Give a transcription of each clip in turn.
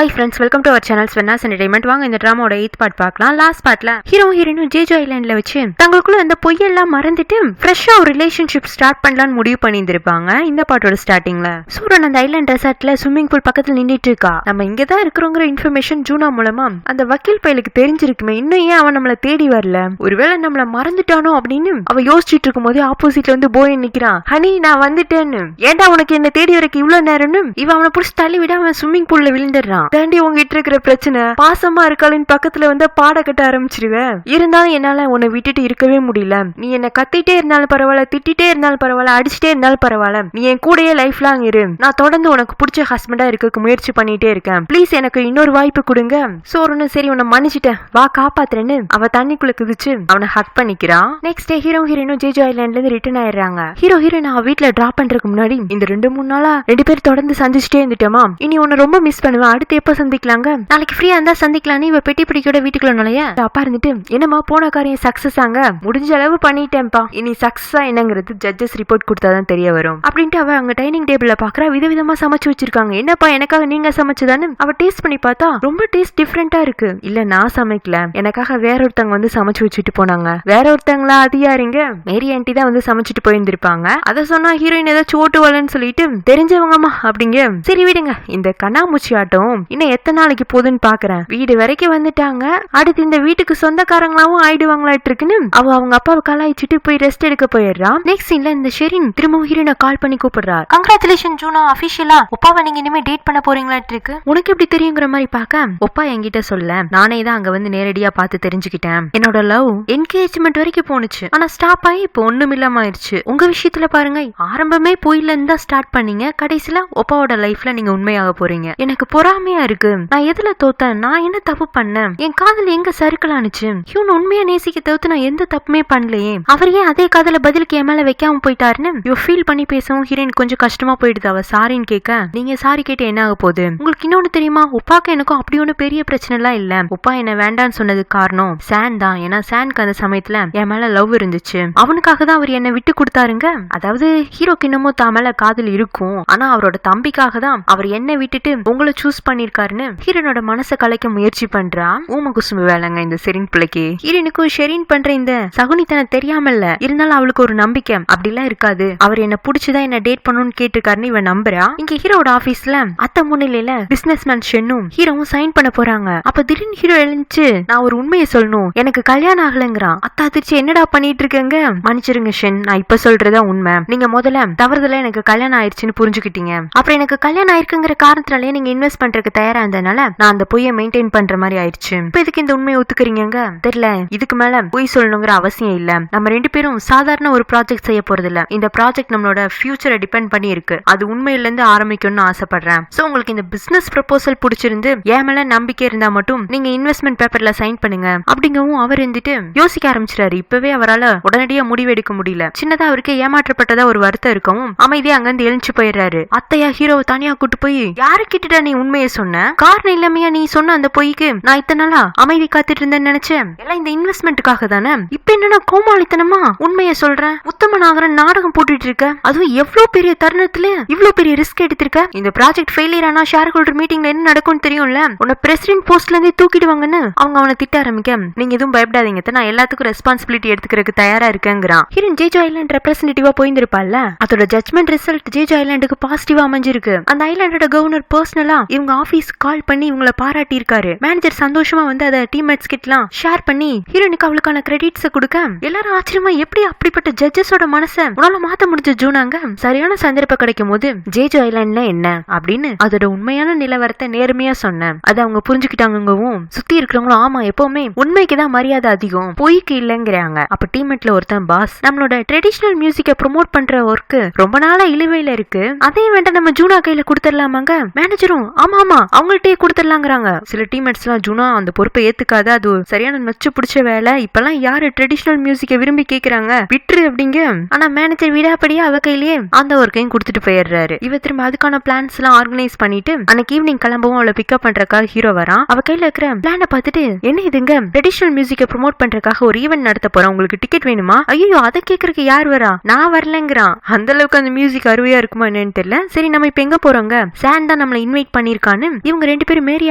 Hi friends, welcome to our channel ஸ்வென்னாஸ் entertainment. வாங்க இந்த டிராமாவோட 8th பார்ட் பார்க்கலாம். லாஸ்ட் பார்ட்ல ஹீரோ ஹீரோயினும் ஜேஜோ ஐலாண்ட்ல வச்சு தங்களுக்குள்ள அந்த பொய்யெல்லாம் மறந்துட்டு ஃப்ரெஷ்ஷா ஒரு ரிலேஷன்ஷிப் ஸ்டார்ட் பண்ணலாம்னு முடிவு பண்ணியிருந்திருப்பாங்க. இந்த பார்ட்டோட ஸ்டார்டிங்ல சூரன் அந்த ஐலாண்ட் ரெசார்ட்ல ஸ்விம்மிங் பூல் பக்கத்துல நின்றுட்டு இருக்கா. நம்ம இங்கதான் இருக்கிறோங்கிற இன்ஃபர்மேஷன் ஜூனா மூலமா அந்த வக்கீல் பையலுக்கு தெரிஞ்சிருக்குமே, இன்னும் ஏன் அவன் நம்மள தேடி வரல, ஒருவேளை நம்மள மறந்துட்டானோ அப்படின்னு அவ யோசிச்சுட்டு இருக்கும் போது ஆப்போசிட்ல வந்து போய் நிக்கிறான். ஹனி, நான் வந்துட்டேன்னு. ஏன்டா உனக்கு என்ன தேடி வரைக்கும் இவ்வளவு நேரம்னு இவன் அவனை புடிச்சு தள்ளி விட அவன் ஸ்விம்மிங் பூல்ல விழுந்துடுறான். தாண்டி உங்ககிட்ட இருக்கிற பிரச்சனை, பாசமா இருக்காளின் பக்கத்துல வந்து பாட கட்ட ஆரம்பிச்சிருவேன். இருந்தாலும் என்னால உன்னை விட்டுட்டு இருக்கவே முடியல. நீ என்ன கத்திட்டே இருந்தாலும் பரவாயில்ல, திட்டிட்டே இருந்தாலும் பரவாயில்ல, அடிச்சுட்டே இருந்தாலும் பரவாயில்ல, நீ என் கூடயே லைஃப் லாங் இரு. நான் தொடர்ந்து உனக்கு பிடிச்ச ஹஸ்பண்டா இருக்க முயற்சி பண்ணிட்டே இருக்கேன். ப்ளீஸ் எனக்கு இன்னொரு வாய்ப்பு கொடுங்க. சோறுன்னு சரி உன்னை மன்னிச்சிட்டேன், வா காப்பாத்துறேன்னு அவ தண்ணிக்குள்ள குதிச்சு அவனை ஹக் பண்ணிக்கிறான். நெக்ஸ்ட் டே ஹீரோ ஹீரோயினும் ஜேஜோ ஐலாண்ட்ல இருந்து ரிட்டர்ன் ஆயிடுறாங்க. ஹீரோ ஹீரோயின் அவ வீட்டுல டிராப் பண்றதுக்கு முன்னாடி இந்த 2-3 நாளா 2 பேர் தொடர்ந்து சந்திச்சுட்டே இருந்துட்டோமா, இனி உன்னை ரொம்ப மிஸ் பண்ணுவேன், அடுத்து எப்ப சந்திக்கலாங்க, நாளைக்கு ஃப்ரீயா இருந்தா சந்திக்கலான்னு இவ பெட்டி பிடிக்கோட வீட்டுக்குள்ள நுழைய அப்பா இருந்துட்டு, என்னமா போன காரியம் சக்சஸ் ஆங்க, முடிஞ்ச அளவு பண்ணிட்டேன்ப்பா, இனி சக்சஸா என்னங்கிறது ஜட்ஜஸ் ரிப்போர்ட் கொடுத்தாதான் தெரிய வரும் அப்படின்ட்டு அவ அங்க டைனிங் டேபிள்ல பாக்குறா. விதவிதமா சமைச்சு வச்சிருக்காங்க. என்னப்பா எனக்காக நீங்க சமைச்சதான்னு அவ டேஸ்ட் பண்ணி பார்த்தா ரொம்ப டேஸ்ட் டிஃபரெண்டா இருக்கு. இல்ல நான் சமைக்கல, எனக்காக வேற ஒருத்தவங்க வந்து சமைச்சு வச்சுட்டு போனாங்க. வேற ஒருத்தங்களா? அது யாருங்க? மேரி ஆண்டி தான் வந்து சமைச்சிட்டு போயிருந்திருப்பாங்க. அத சொன்னா ஹீரோயின் ஏதாச்சும் ஓட்டு வரலன்னு சொல்லிட்டு தெரிஞ்சவங்கம்மா அப்படிங்க. சரி விடுங்க, இந்த கண்ணாமூச்சி ஆட்டம் இன்னும் எத்தனை நாளைக்கு போகுதுன்னு பாக்குறேன். வீடு வரைக்கும் வந்துட்டாங்க, அடுத்து இந்த வீட்டுக்கு சொந்தக்காரங்களாவும் ஆயிடுவாங்களாட்டு இருக்குன்னு அவங்க அப்பாவை கலாய்ச்சிட்டு போய் ரெஸ்ட் எடுக்க போயிடுறா. நெக்ஸ்ட் சீன்ல இந்த ஷெரின் திரும்பவும் ஹீரோனை கால் பண்ணி கூப்பிடுறா. கங்க்ராச்சுலேஷன் ஜூனா, அபிஷியலா ஒப்பாவை நீங்க இனிமே டேட் பண்ண போறீங்களாட்டு இருக்கு. உனக்கு எப்படி தெரியுங்கிற மாதிரி பாக்க ஒப்பா என்கிட்ட சொல்ல, நானே தான் அங்க வந்து நேரடியா பார்த்து தெரிஞ்சுக்கிட்டேன். என்னோட லவ் என்கேஜ்மெண்ட் வரைக்கும் போனுச்சு, ஆனா ஸ்டாப் ஆகி இப்போ ஒண்ணும் இல்லாம ஆயிடுச்சு. உங்க விஷயத்துல பாருங்க, ஆரம்பமே பொய்ல இருந்தா ஸ்டார்ட் பண்ணீங்க, கடைசியில ஒப்பாவோட லைஃப்ல நீங்க உண்மையாக போறீங்க. எனக்கு பொறாமையா இருக்கு. நான் எதுல தோத்தேன்? நான் என்ன தப்பு பண்ணேன்? என் காதல் எங்க சறுக்கலானுச்சு? இவன் உண்மையா நேசிக்க தவிர்த்து நான் எந்த தப்புமே பண்ணலையே. அவர் ஏன் அதே காதல பதிலுக்கு என் மேல வைக்காம போயிட்டாருன்னு இவ ஃபீல் பண்ணி பேசவும் ஹீரோயின் கொஞ்சம் கஷ்டமா போயிடுது. அவ சாரின்னு கேட்க, நீங்க சாரி கேட்டு என்ன ஆக போகுது? உங்களுக்கு இன்னொன்னு தெரியுமா, உப்பாக்கு எனக்கும் அப்படி ஒண்ணு பெரிய பிரச்சனை எல்லாம் இல்ல. உப்பா என்ன வேண்டான்னு சொன்னதுக்கு காரணம் சான் தான். ஏன்னா சானுக்கு அந்த சமயத்துல என் மேல லவ் இருந்துச்சு, அவனுக்காக தான் அவர் என்ன விட்டு கொடுத்தாருங்க. அதாவது ஹீரோக்கு இன்னமும் தான் மேல காதல் இருக்கும், ஆனா அவரோட தம்பிக்காக தான் அவர் என்ன விட்டுட்டு உங்களை சூஸ் பண்ணிருக்காருன்னு ஹீரோனோட மனசை கலைக்க முயற்சி பண்றா. ஊம குசும்பு வேலைங்க இந்த ஷெரின் பிள்ளைக்கு. ஹீரோனுக்கும் ஷெரின் பண்ற இந்த சகுனித்தனம் தெரியாமல்ல, இருந்தாலும் அவளுக்கு ஒரு நம்பிக்கை அப்படிலாம் இருக்காது. அவர் என்ன பிடிச்சுதான் என்ன டேட் பண்ணணும்னு கேட்டிருக்காருன்னு இவன் நம்புறா. இங்க ஹீரோட ஆபீஸ்ல அத்தை முன்னிலையில பிசினஸ் மேன் ஷென்னும் ஹீரோவும் சைன் பண்ண போறாங்க. அப்ப திடீர்னு ஹீரோ எழுந்துச்சு, நான் ஒரு உண்மையை சொல்லணும், எனக்கு கல்யாணம் ஆகலங்கிறான். அத்தா திருச்சி, என்னடா பண்ணிட்டு இருக்கேங்க? மன்னிச்சிருங்க ஷென், நான் இப்ப சொல்றதா உண்மை. நீங்க முதல்ல தவறுதல எனக்கு கல்யாணம் ஆயிடுச்சுன்னு புரிஞ்சுக்கிட்டீங்க. அப்புறம் எனக்கு கல்யாணம் ஆயிருக்குங்கிற காரணத்தினாலே நீங்க இன்வெஸ்ட் பண்றதுக்கு தயாரா இருந்ததுனால நான் அந்த பொய்யை மெயின்டைன் பண்ற மாதிரி ஆயிடுச்சு. இப்ப இதுக்கு இந்த உண்மையை ஒத்துக்கிறீங்க? தெரியல, இதுக்கு மேல பொய் சொல்லணுங்கிற அவசியம் இல்ல. நம்ம 2 பேரும் சாதாரண ஒரு ப்ராஜெக்ட் செய்ய போறது இல்ல. இந்த ப்ராஜெக்ட் நம்மளோட ஃபியூச்சரை டிபெண்ட் பண்ணி இருக்கு. அது உண்மையில இருந்து ஆரம்பிக்கணும்னு ஆசைப்படுறேன். சோ உங்களுக்கு இந்த பிசினஸ் ப்ரொபோசல் பிடிச்சிருந்து என் மேல நம்பிக்கை இருந்தா மட்டும் நீங்க இன்வெஸ்ட்மெண்ட் பேப்பர்ல சைன் பண்ணுங்க அப்படிங்கவும் அவர் இருந்துட்டு யோசிக்க ஆரம்பிச்சிட்டாரு. இப்பவே அவரால் உடனடியா முடிவு எடுக்க முடியல. சின்னதா அவருக்கு ஏமாற்றப்பட்டதா ஒரு வருத்தம் இருக்கவும் அமைதியா அங்கிருந்து எழுந்து போயிடுறாரு. அத்தையா ஹீரோவை தனியா கூட்டு போய், யாரு கிட்டடா நீ உண்மையை சொன்ன? காரணம் இல்லாமையா நீ சொன்ன அந்த பொய்க்கு நான் இத்தனை நாளா அமைதி காத்துட்டு இருந்தேன்னு நினைச்சேன். எல்லாம் இந்த இன்வெஸ்ட்மெண்ட்டுக்காக தானே. இப்ப என்னன்னா கோமாளித்தனமா உண்மையை சொல்றேன், உத்தமனாகிற நாடகம் போட்டுட்டு இருக்க. அதுவும் எவ்வளவு பெரிய தருணத்துல இவ்வளவு பெரிய ரிஸ்க் எடுத்திருக்க. இந்த ப்ராஜெக்ட் ஃபெயிலியர் ஆனா ஷேர் ஹோல்டர் மீட்டிங்ல என்ன நடக்கும்னு தெரியும்ல, உன்னை பிரசிடென்ட் போஸ்ட்ல இருந்தே தூக்கிடுவாங்கன்னு அவங்க அவனை திட்ட ஆரம்பிக்க, நீங்க எதுவும் பயப்படாதீங்க, நான் எல்லாத்துக்கும் ரெஸ்பான்சிபிலிட்டி எடுத்துக்கிறதுக்கு தயாரா இருக்கேங்கிறான். ஹீரோயின் ஜேஜோ ஐலாண்ட் ரெப்ரசன்டேட்டிவா போயிருந்திருப்பாள்ல, அதோட ஜட்மெண்ட் ரிசல்ட் ஜேஜோ ஐலாண்டுக்கு பாசிட்டிவா அமைஞ்சிருக்கு. அந்த ஐலாண்டோட கவர்னர் பர்சனலா இவங்க ஆபீஸ் கால் பண்ணி இவங்களை பாராட்டி இருக்காரு. மேனேஜர் சந்தோஷமா வந்து அதை டீம்மேட்ஸ் கிட்டலாம் ஷேர் பண்ணி ஹீரோனுக்கு அவளுக்கான கிரெடிட்ஸ் கொடுக்க எல்லாரும் ஆச்சரியமா, எப்படி அப்படிப்பட்ட ஜட்ஜஸோட மனசை உன்னால மாத்த முடிஞ்ச ஜூனாங்க. சரியான சந்தர்ப்பம் கிடைக்கும் போது ஜேஜோ ஐலாண்ட்ல என்ன அப்படின்னு அதோட உண்மையான நிலவரத்தை நேர்மையா சொன்னேன். அதை அவங்க புரிஞ்சுக்கிட்டாங்கவும் சுத்தி இருக்கிறவங்களும் ஆமா எப்பவுமே உண்மைக்கு தான் மரியாதை அதிகம், பொய்க்கு இல்லங்கிறாங்க. அப்ப டீம்மேட்ல ஒருத்தன், பாஸ் நம்மளோட ட்ரெடிஷனல் மியூசிக்கை ப்ரொமோட் பண்ற ஒர்க் ரொம்ப நாளா இழுவையில இருக்கு, அதையும் வேண்டாம் நம்ம ஜூனா கையில கொடுத்துடலாமாங்க. மேனேஜரும் ஆமா ஆமா அவங்கள்ட்டே கொடுத்துடலாங்கிறாங்க. சில டீம்மேட்ஸ் எல்லாம் ஜூனா அந்த பொறுப்பை ஏத்துக்காத, அது சரியான நச்சு பிடிச்ச வேலை, இப்பெல்லாம் யாரு ட்ரெடிஷனல் மியூசிக்கை விரும்பி கேக்குறாங்க, விட்டுரு அப்படிங்க. ஆனா மேனேஜர் விடாப்படியா அவ கையிலேயே அந்த ஒர்க்கையும் கொடுத்துட்டு போயிடுறாரு. இவ திரும்ப அதுக்கான பிளான்ஸ் எல்லாம் ஆர்கனைஸ் பண்ணிட்டு அன்னைக்கு ஈவினிங் கிளம்பவும் அவளை பிக்கப் பண்றதுக்காக ஹீரோ வரான். அவ கையில இருக்கிற பிளான பார்த்துட்டு, என்ன இதுங்க, ட்ரெடிஷனல் மியூசிக்கை ப்ரோமோட் பண்றதுக்காக ஒரு ஈவென்ட் நடத்த போறோம், உங்களுக்கு டிக்கெட் வேணுமா? ஐயோ அதை கேக்குறதுக்கு யார் வரா, நான் வரலங்கிறான். அந்த அளவுக்கு அந்த மியூசிக் அருமையா இருக்குமா என்னன்னு தெரியல. சரி நம்ம இப்ப எங்க போறோங்க, சான் தான் நம்மளை இன்வைட் பண்ணிருக்கான்னு இவங்க 2 பேரும் மேரி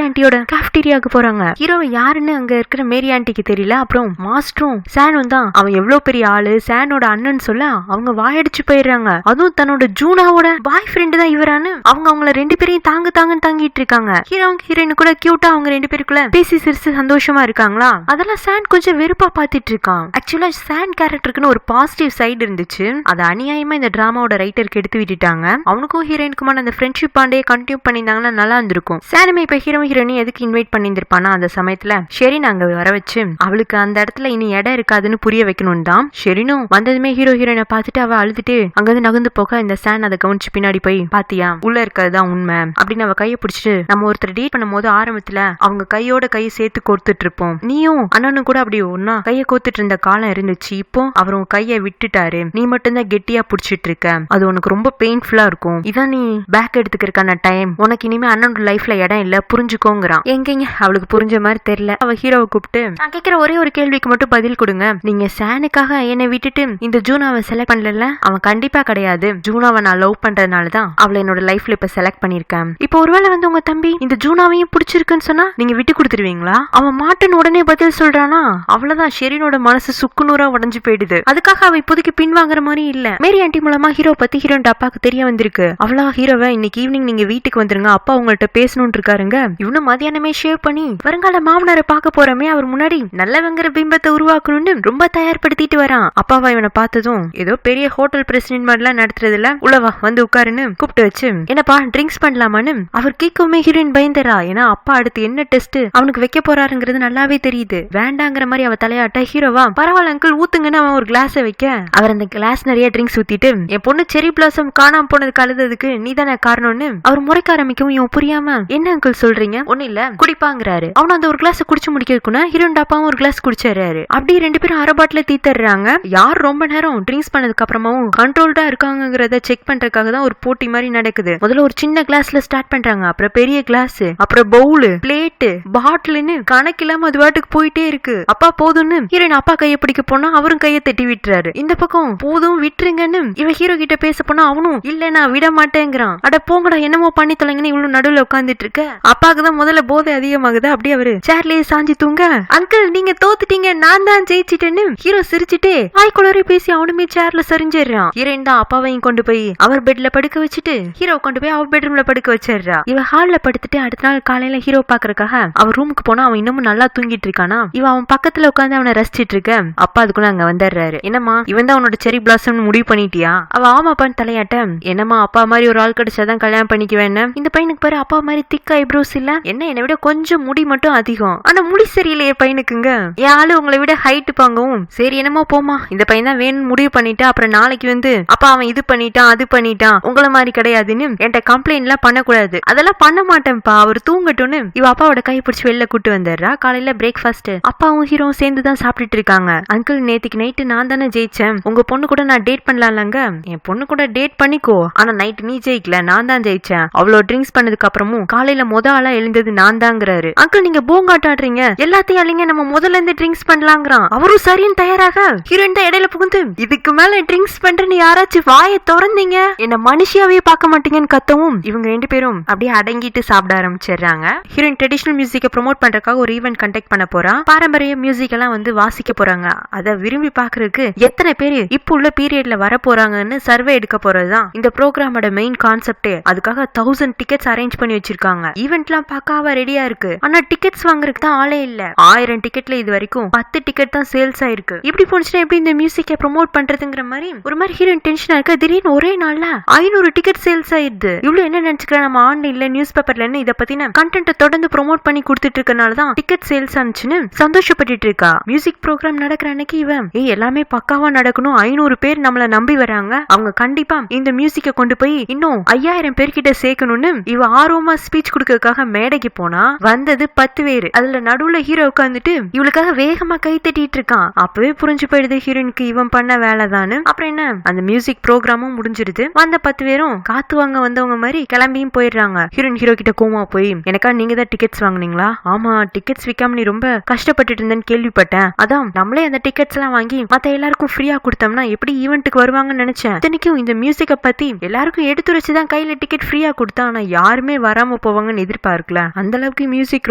ஆண்டியோட கேஃப்டீரியாவுக்கு போறாங்க. ஹீரோ யாருன்னு அங்க இருக்கிற மேரி ஆண்டிக்கு தெரியல. அப்புறம் மாஸ்டரும் சானும் தான் அவன் எவ்வளவு பெரிய ஆளு, சானோட அண்ணன் சொல்ல அவங்க வாயடிச்சு போயிடுறாங்க. அதுவும் தன்னோட ஜூனாவோட பாய் ஃப்ரெண்டு தான் இவரானு அவங்கள 2 பேரையும் தாங்கன்னு தாங்கிட்டு இருக்காங்க. ஹீரோவும் ஹீரோயின் கூட கியூட்டா அவங்க 2 பேருக்குள்ள பேசி சிரிச்சு சந்தோஷமா இருக்காங்களா. அதெல்லாம் சான் கொஞ்சம் வெறுப்பா பாத்துட்டு இருக்கான். ஆக்சுவலா சான் கேரக்டருக்குன்னு ஒரு பாசிட்டிவ் சைடு இருந்துச்சு. அது அநியாயமா இந்த டிராமாவோட ரைட்டருக்கு எடுத்து விட்டுட்டாங்க. அவனுக்கும் ஹீரோயினுக்குமான அந்த ஃப்ரெண்ட்ஷிப் பாண்டே கண்டினியூ பண்ணியிருந்தாங்கன்னா நல்லா இருந்திருக்கும். சானுமே இப்ப ஹீரோ ஹீரோயின் எதுக்கு இன்வைட் பண்ணியிருந்திருப்பானா அந்த சமயத்துல ஷெரின் அங்க வர வச்சு அவளுக்கு அந்த இடத்துல இனி இடம் இருக்காதுன்னு புரிய வைக்கணும் தான். ஷெரினும் வந்ததுமே ஹீரோ ஹீரோயினை பார்த்துட்டு அவ அழுதுட்டு அங்கிருந்து நகர்ந்து போக இந்த சான் அதை கவனிச்சு பின்னாடி போய் பாத்தியா உள்ள இருக்கிறதுதான் உண்மை அப்படின்னு அவ கையை பிடிச்சிட்டு நம்ம ஒருத்தர் டேட் பண்ணும் போது ஆரம்பத்துல அவங்க கையோட கையை சேர்த்து கோர்த்துட்டு இருப்போம். நீயும் அண்ணனும் கூட அப்படி ஒன்னா கையை கோத்துட்டு இருந்த காலம் இருந்துச்சு. இப்போ அவரும் கையை விட்டுட்டாரு. நீ மட்டும்தான் கெட்டியா புடிச்சிட்டு இருக்க. அது உனக்கு ரொம்ப பெயின்ஃபுல்லா இருக்கும். இதான் நீ பேக் எடுத்துக்கிறதுக்கான டைம். உனக்கு இனிமே அண்ணனோட லைஃப்ல இடம் இல்ல புரிஞ்சுக்கோங்கிறான். எங்கங்க அவளுக்கு புரிஞ்ச மாதிரி தெரியல. அவ ஹீரோவை கூப்பிட்டு நான் கேட்கிற ஒரே ஒரு கேள்விக்கு மட்டும் பதில் கொடுங்க. நீங்க சானுக்காக என்னை விட்டுட்டு இந்த ஜூனாவை செலக்ட் பண்ணல. அவன் கண்டிப்பா கிடையாது. ஜூனாவை நான் லவ் பண்றதுனாலதான் அவளை என்னோட லைஃப்ல இப்ப செலக்ட் பண்ணிருக்கேன். இப்போ ஒருவேளை வந்து உங்க தம்பி இந்த ஜூனாவையும் பிடிச்சிருக்குன்னு சொன்னா நீங்க விட்டு கொடுத்துருவீங்களா? அவன் மாட்டுன்னு உடனே பதில் சொல்றானா அவ்வளவுதான் ஷெரினோட மனசு சுக்குநூறா உடஞ்சு போயிடுது. அதுக்காக அவ இப்போதைக்கு பின் வாங்குற மாதிரி இல்ல. மேரி ஆண்டி மூலமா ஹீரோ பத்தி ஹீரோட அப்பாக்கு தெரிய வந்திருக்கு. அவ்வளோ ஹீரோவை இன்னைக்கு ஈவினிங் நீங்க வீட்டுக்கு வந்துருங்க, அப்பா உங்கள்ட்ட பேசணும்னு இருக்காருங்க. இவனும் மதியானமே ஷேவ் பண்ணி வருங்கால மாமனாரை பார்க்க போறமே அவர் முன்னாடி நல்லவங்கிற பிம்பத்தை உருவாக்கணும்னு ரொம்ப தயார்படுத்திட்டு வரான். அப்பாவா இவனை பார்த்ததும் ஏதோ பெரிய ஹோட்டல் பிரசிடென்ட் மாதிரிலாம் நடத்துறதுல உளவா வந்து உட்காருன்னு கூப்பிட்டு வச்சு என்னப்பா ட்ரிங்க்ஸ் பண்ணலாமான்னு அவர் கேட்கவுமே ஹீரோயின் பயந்தரா. ஏன்னா அப்பா அடுத்து என்ன டெஸ்ட் அவனுக்கு வைக்க போறாருங்கிறது நல்லாவே தெரியுது. வேண்டாங்கிற மாதிரி அவ தலையாட்ட ஹீரோவா பரவாயில்ல அங்கிள் ஊத்துங்கன்னு அவன் ஒரு கிளாஸ வைக்க அவர் அந்த கிளாஸ் நிறைய ட்ரிங்க்ஸ் ஊத்திட்டு என் பொண்ணு செரி பிளாசம் காணாம போனதுக்கு அழுதுக்கு நீ தானே காரணம்னு அவர் முறைக்க ஆரம்பிக்கவும் இவன் புரியாம என்ன அங்கிள் சொல்றீங்க ஒண்ணு இல்ல குடிப்பாங்கிறாரு. அவன் அந்த ஒரு கிளாஸ் குடிச்சு முடிக்கிறதுக்குன்னா ஹீரோயின் அப்பாவும் ஒரு கிளாஸ் குடிச்சாரு. அப்படி 2 பேரும் அரை பாட்டில தீத்தர்றாங்க. யார் ரொம்ப நேரம் ட்ரிங்க்ஸ் பண்ணதுக்கு அப்புறமாவும் கண்ட்ரோல்டா இருக்காங்கிறத செக் பண்றதுக்காக தான் ஒரு போட்டி மாதிரி நடக்குது. முதல்ல ஒரு சின்ன கிளாஸ்ல ஸ்டார்ட் பண்றாங்க. அப்புறம் பெரிய கிளாஸ், அப்புறம் பவுலு, பிளேட், பாட்டில்னு கணக்கில்லாம அது வாட்டுக்கு போயிட்டே இருக்கு. அப்பா போதும்னு ஹீரோயின் அப்பா கையை பிடிக்க போனா அவரும் கையை தட்டி விட்டுறாரு. இந்த பக்கம் போதும் விட்டுருங்கன்னு இவன் ஹீரோ கிட்ட பேச போனா அவனும் இல்ல நான் விட மாட்டேங்கிறான். அட போங்கடா என்னமோ பண்ணி தொலைங்கன்னு இவ்வளவு நடுவுல உட்காந்துட்டு இருக்க. அப்பாக்கு தான் முதல்ல போதை அதிகமாகுது. அப்படியே அவரு சேர்லயே சாஞ்சி தூங்க அங்கிள் நீங்க தோத்துட்டீங்க நான் தான் ஜெயிச்சிட்டேன்னு ஹீரோ சிரிச்சுட்டே வாய்க்குளறி பேசி அவனுமே சேர்ல சரிஞ்சிடறான். ஹீரோயின் தான் அப்பாவையும் கொண்டு போய் அவர் பெட்ல படுக்க வச்சுட்டு ஹீரோ கொண்டு போய் அவர் பெட்ரூம்ல படுக்க வச்சிடுறா. இவ ஹால்ல படுத்துட்டு அடுத்த நாள் காலையில ஹீரோ பாக்குறதுக்காக அவர் ரூமுக்கு போனா அவன் இன்னமும் நல்லா தூங்கிட்டு இருக்கானா. இவ அவன் பக்கத்துல உட்காந்து அவனை ரசிச்சிட்டு இருக்க. அப்பா அதுக்குள்ள அங்க வந்துடுறாரு. என்னமா இவன் தான் உன்னோட செரி பிளாசம் முடிவு பண்ணிட்டியா? அவ ஆமாப்பான்னு தலையாட்ட என்னமா அப்பா மாதிரி ஒரு ஆள் கிடைச்சாதான் கல்யாணம் பண்ணிக்குவேன். இந்த பையனுக்கு பாரு அப்பா மாதிரி திக் ஐப்ரோஸ் இல்ல என்ன என்னை விட கொஞ்சம் முடி மட்டும் அதிகம். ஆனா முடி சரியில்லையே பையனுக்குங்க. என் ஆளு உங்களை விட ஹைட் பாங்கவும். சரி என்னமோ போமா இந்த பையன் தான் வேணும்னு முடிவு பண்ணிட்டா அப்புறம் நாளைக்கு வந்து அப்பா அவன் இது பண்ணிட்டான் அது பண்ணிட்டான் உங்களை மாதிரி கிடையாதுன்னு என்கிட்ட கம்ப்ளைண்ட் எல்லாம் பண்ணக்கூடாது. அதெல்லாம் பண்ண மாட்டேன்ப்பா அவர் தூங்கட்டும்னு இவ அப்பாவோட கை பிடிச்சி வெளில கூட்டு வந்துடுறா. காலையில பிரேக்ஃபாஸ்ட் அப்பாவும் ஹீரோவும் சேர்ந்து தான் சாப்பிட்டுட்டு இருக்காங்க. அங்கிள் நேத்துக்கு நைட்டு நான் தானே ஜெயிச்சேன். உங்க பொண்ணு கூட நான் டேட் பண்ணலாம்லங்க. என் பொண்ணு கூட டேட் பண்ணிக்கோ ஆனா நைட் நீ ஜெயிக்கல நான் தான் ஜெயிச்சேன். அவ்வளவு ட்ரிங்க்ஸ் பண்ணதுக்கு அப்புறமும் காலையில ஆளா எழுந்தது நான் தாங்கிறாரு. அங்கிள் நீங்க பூங்காட்டாடுறீங்க எல்லாத்தையும் அழிங்க நம்ம முதல்ல இருந்து ட்ரிங்க்ஸ் பண்ணலாங்கிறான். அவரும் சரின்னு தயாராக ஹீரோயின் தான் இடையில புகுந்து இதுக்கு மேல ட்ரிங்க்ஸ் பண்றேன்னு யாராச்சும் வாயை திறந்தீங்க என்ன மனுஷியாவே பார்க்க மாட்டீங்கன்னு கத்தவும் இவங்க 2 பேரும் அப்படியே அடங்கிட்டு சாப்பிட ஆரம்பிச்சிடுறாங்க. ஹீரோயின் ட்ரெடிஷனல் மியூசிக்கை ப்ரோமோட் பண்றதுக்காக ஒரு ஈவென்ட் கண்டக்ட் பண்ண போறா. பாரம்பரிய மியூசிக் எல்லாம் வந்து வாசிக்க போறாங்க. அதை விரும்பி பாக்குறதுக்கு எத்தனை பேரு இப்ப உள்ள பீரியட்ல வர போறாங்கன்னு சர்வே எடுக்க போறதுதான் இந்த ப்ரோக்ராமோட மெயின் கான்செப்டே. அதுக்காக 1000 டிக்கெட்ஸ் அரேஞ்ச் பண்ணி வச்சிருக்காங்க. ஈவென்ட்லாம் பார்க்காம ரெடியா இருக்கு. ஆனா டிக்கெட்ஸ் வாங்குறதுக்கு தான் ஆளே இல்ல. 1000 டிக்கெட்ல இது வரைக்கும் 10 டிக்கெட் தான் சேல்ஸ் ஆயிருக்கு. இப்படி போனுச்சுன்னா எப்படி இந்த மியூசிக்கை ப்ரோமோட் பண்றதுங்கிற மாதிரி ஒரு மாதிரி ஹீரோயின் டென்ஷனா இருக்கு. திடீர்னு ஒரே நாள்ல 500 டிக்கெட் சேல்ஸ் ஆயிடுது. இவ்வளவு என்ன நினைச்சுக்கிறேன் நம்ம ஆன்லைன்ல நியூஸ் பேப்பர்ல இதை பத்தின கண்டென்ட் தொடர்ந்து ப்ரோமோட் பண்ணி கொடுத்துட்டு இருக்கனாலதான் டிக்கெட் சேல்ஸ் ஆனிச்சுன்னு சந்தோஷப்பட்டு இருக்கா. மியூசிக் ப்ரோக்ராம் நடக்கிற அன்னைக்கு இவன் எல்லாமே பக்காவா நடக்கணும் 500 பேர் நம்மள நம்பி வராங்க அவங்க கண்டிப்பா இந்த மியூசிக்கை கொண்டு போய் இன்னும் 5000 பேர்கிட்ட சேர்க்கணும்னு இவ ஆர்வமா ஸ்பீச் கொடுக்கறதுக்காக மேடைக்கு போனா வந்தது 10 பேரு. அதுல நடுவுல ஹீரோ உட்காந்துட்டு இவளுக்காக வேகமா கை தட்டிட்டு இருக்கான். அப்பவே புரிஞ்சு போயிடுது ஹீரோயினுக்கு இவன் பண்ண வேலைதான்னு. அப்புறம் என்ன அந்த மியூசிக் ப்ரோக்ராமும் முடிஞ்சிருது. வந்த 10 பேரும் காத்து வாங்க வந்தவங்க மாதிரி கிளம்பியும் போயிடுறாங்க. ஹீரோயின் ஹீரோ கிட்ட கோமா போய் எனக்கா நீங்க தான் டிக்கெட்ஸ் வாங்குனீங்களா? ஆமா டிக்கெட்ஸ் விக்காம நீ ரொம்ப கஷ்டப்பட்டுட்டு இருந்தேன்னு கேள்விப்பட்டேன். அதான் நம்மளே அந்த டிக்கெட்ஸ் எல்லாம் வாங்கி மத்த எல்லாருக்கும் ஃப்ரீயா கொடுத்தோம்னா எப்படி ஈவென்ட்டுக்கு வருவாங்கன்னு நினைச்சேன். இத்தனைக்கும் இந்த மியூசிக்கை பத்தி எல்லாருக்கும் எடுத்துரைச்சுதான் கையில டிக்கெட் ஃப்ரீயா கொடுத்தா ஆனா யாருமே வராம வராம போவாங்கன்னு எதிர்பார்க்கல. அந்த அளவுக்கு மியூசிக்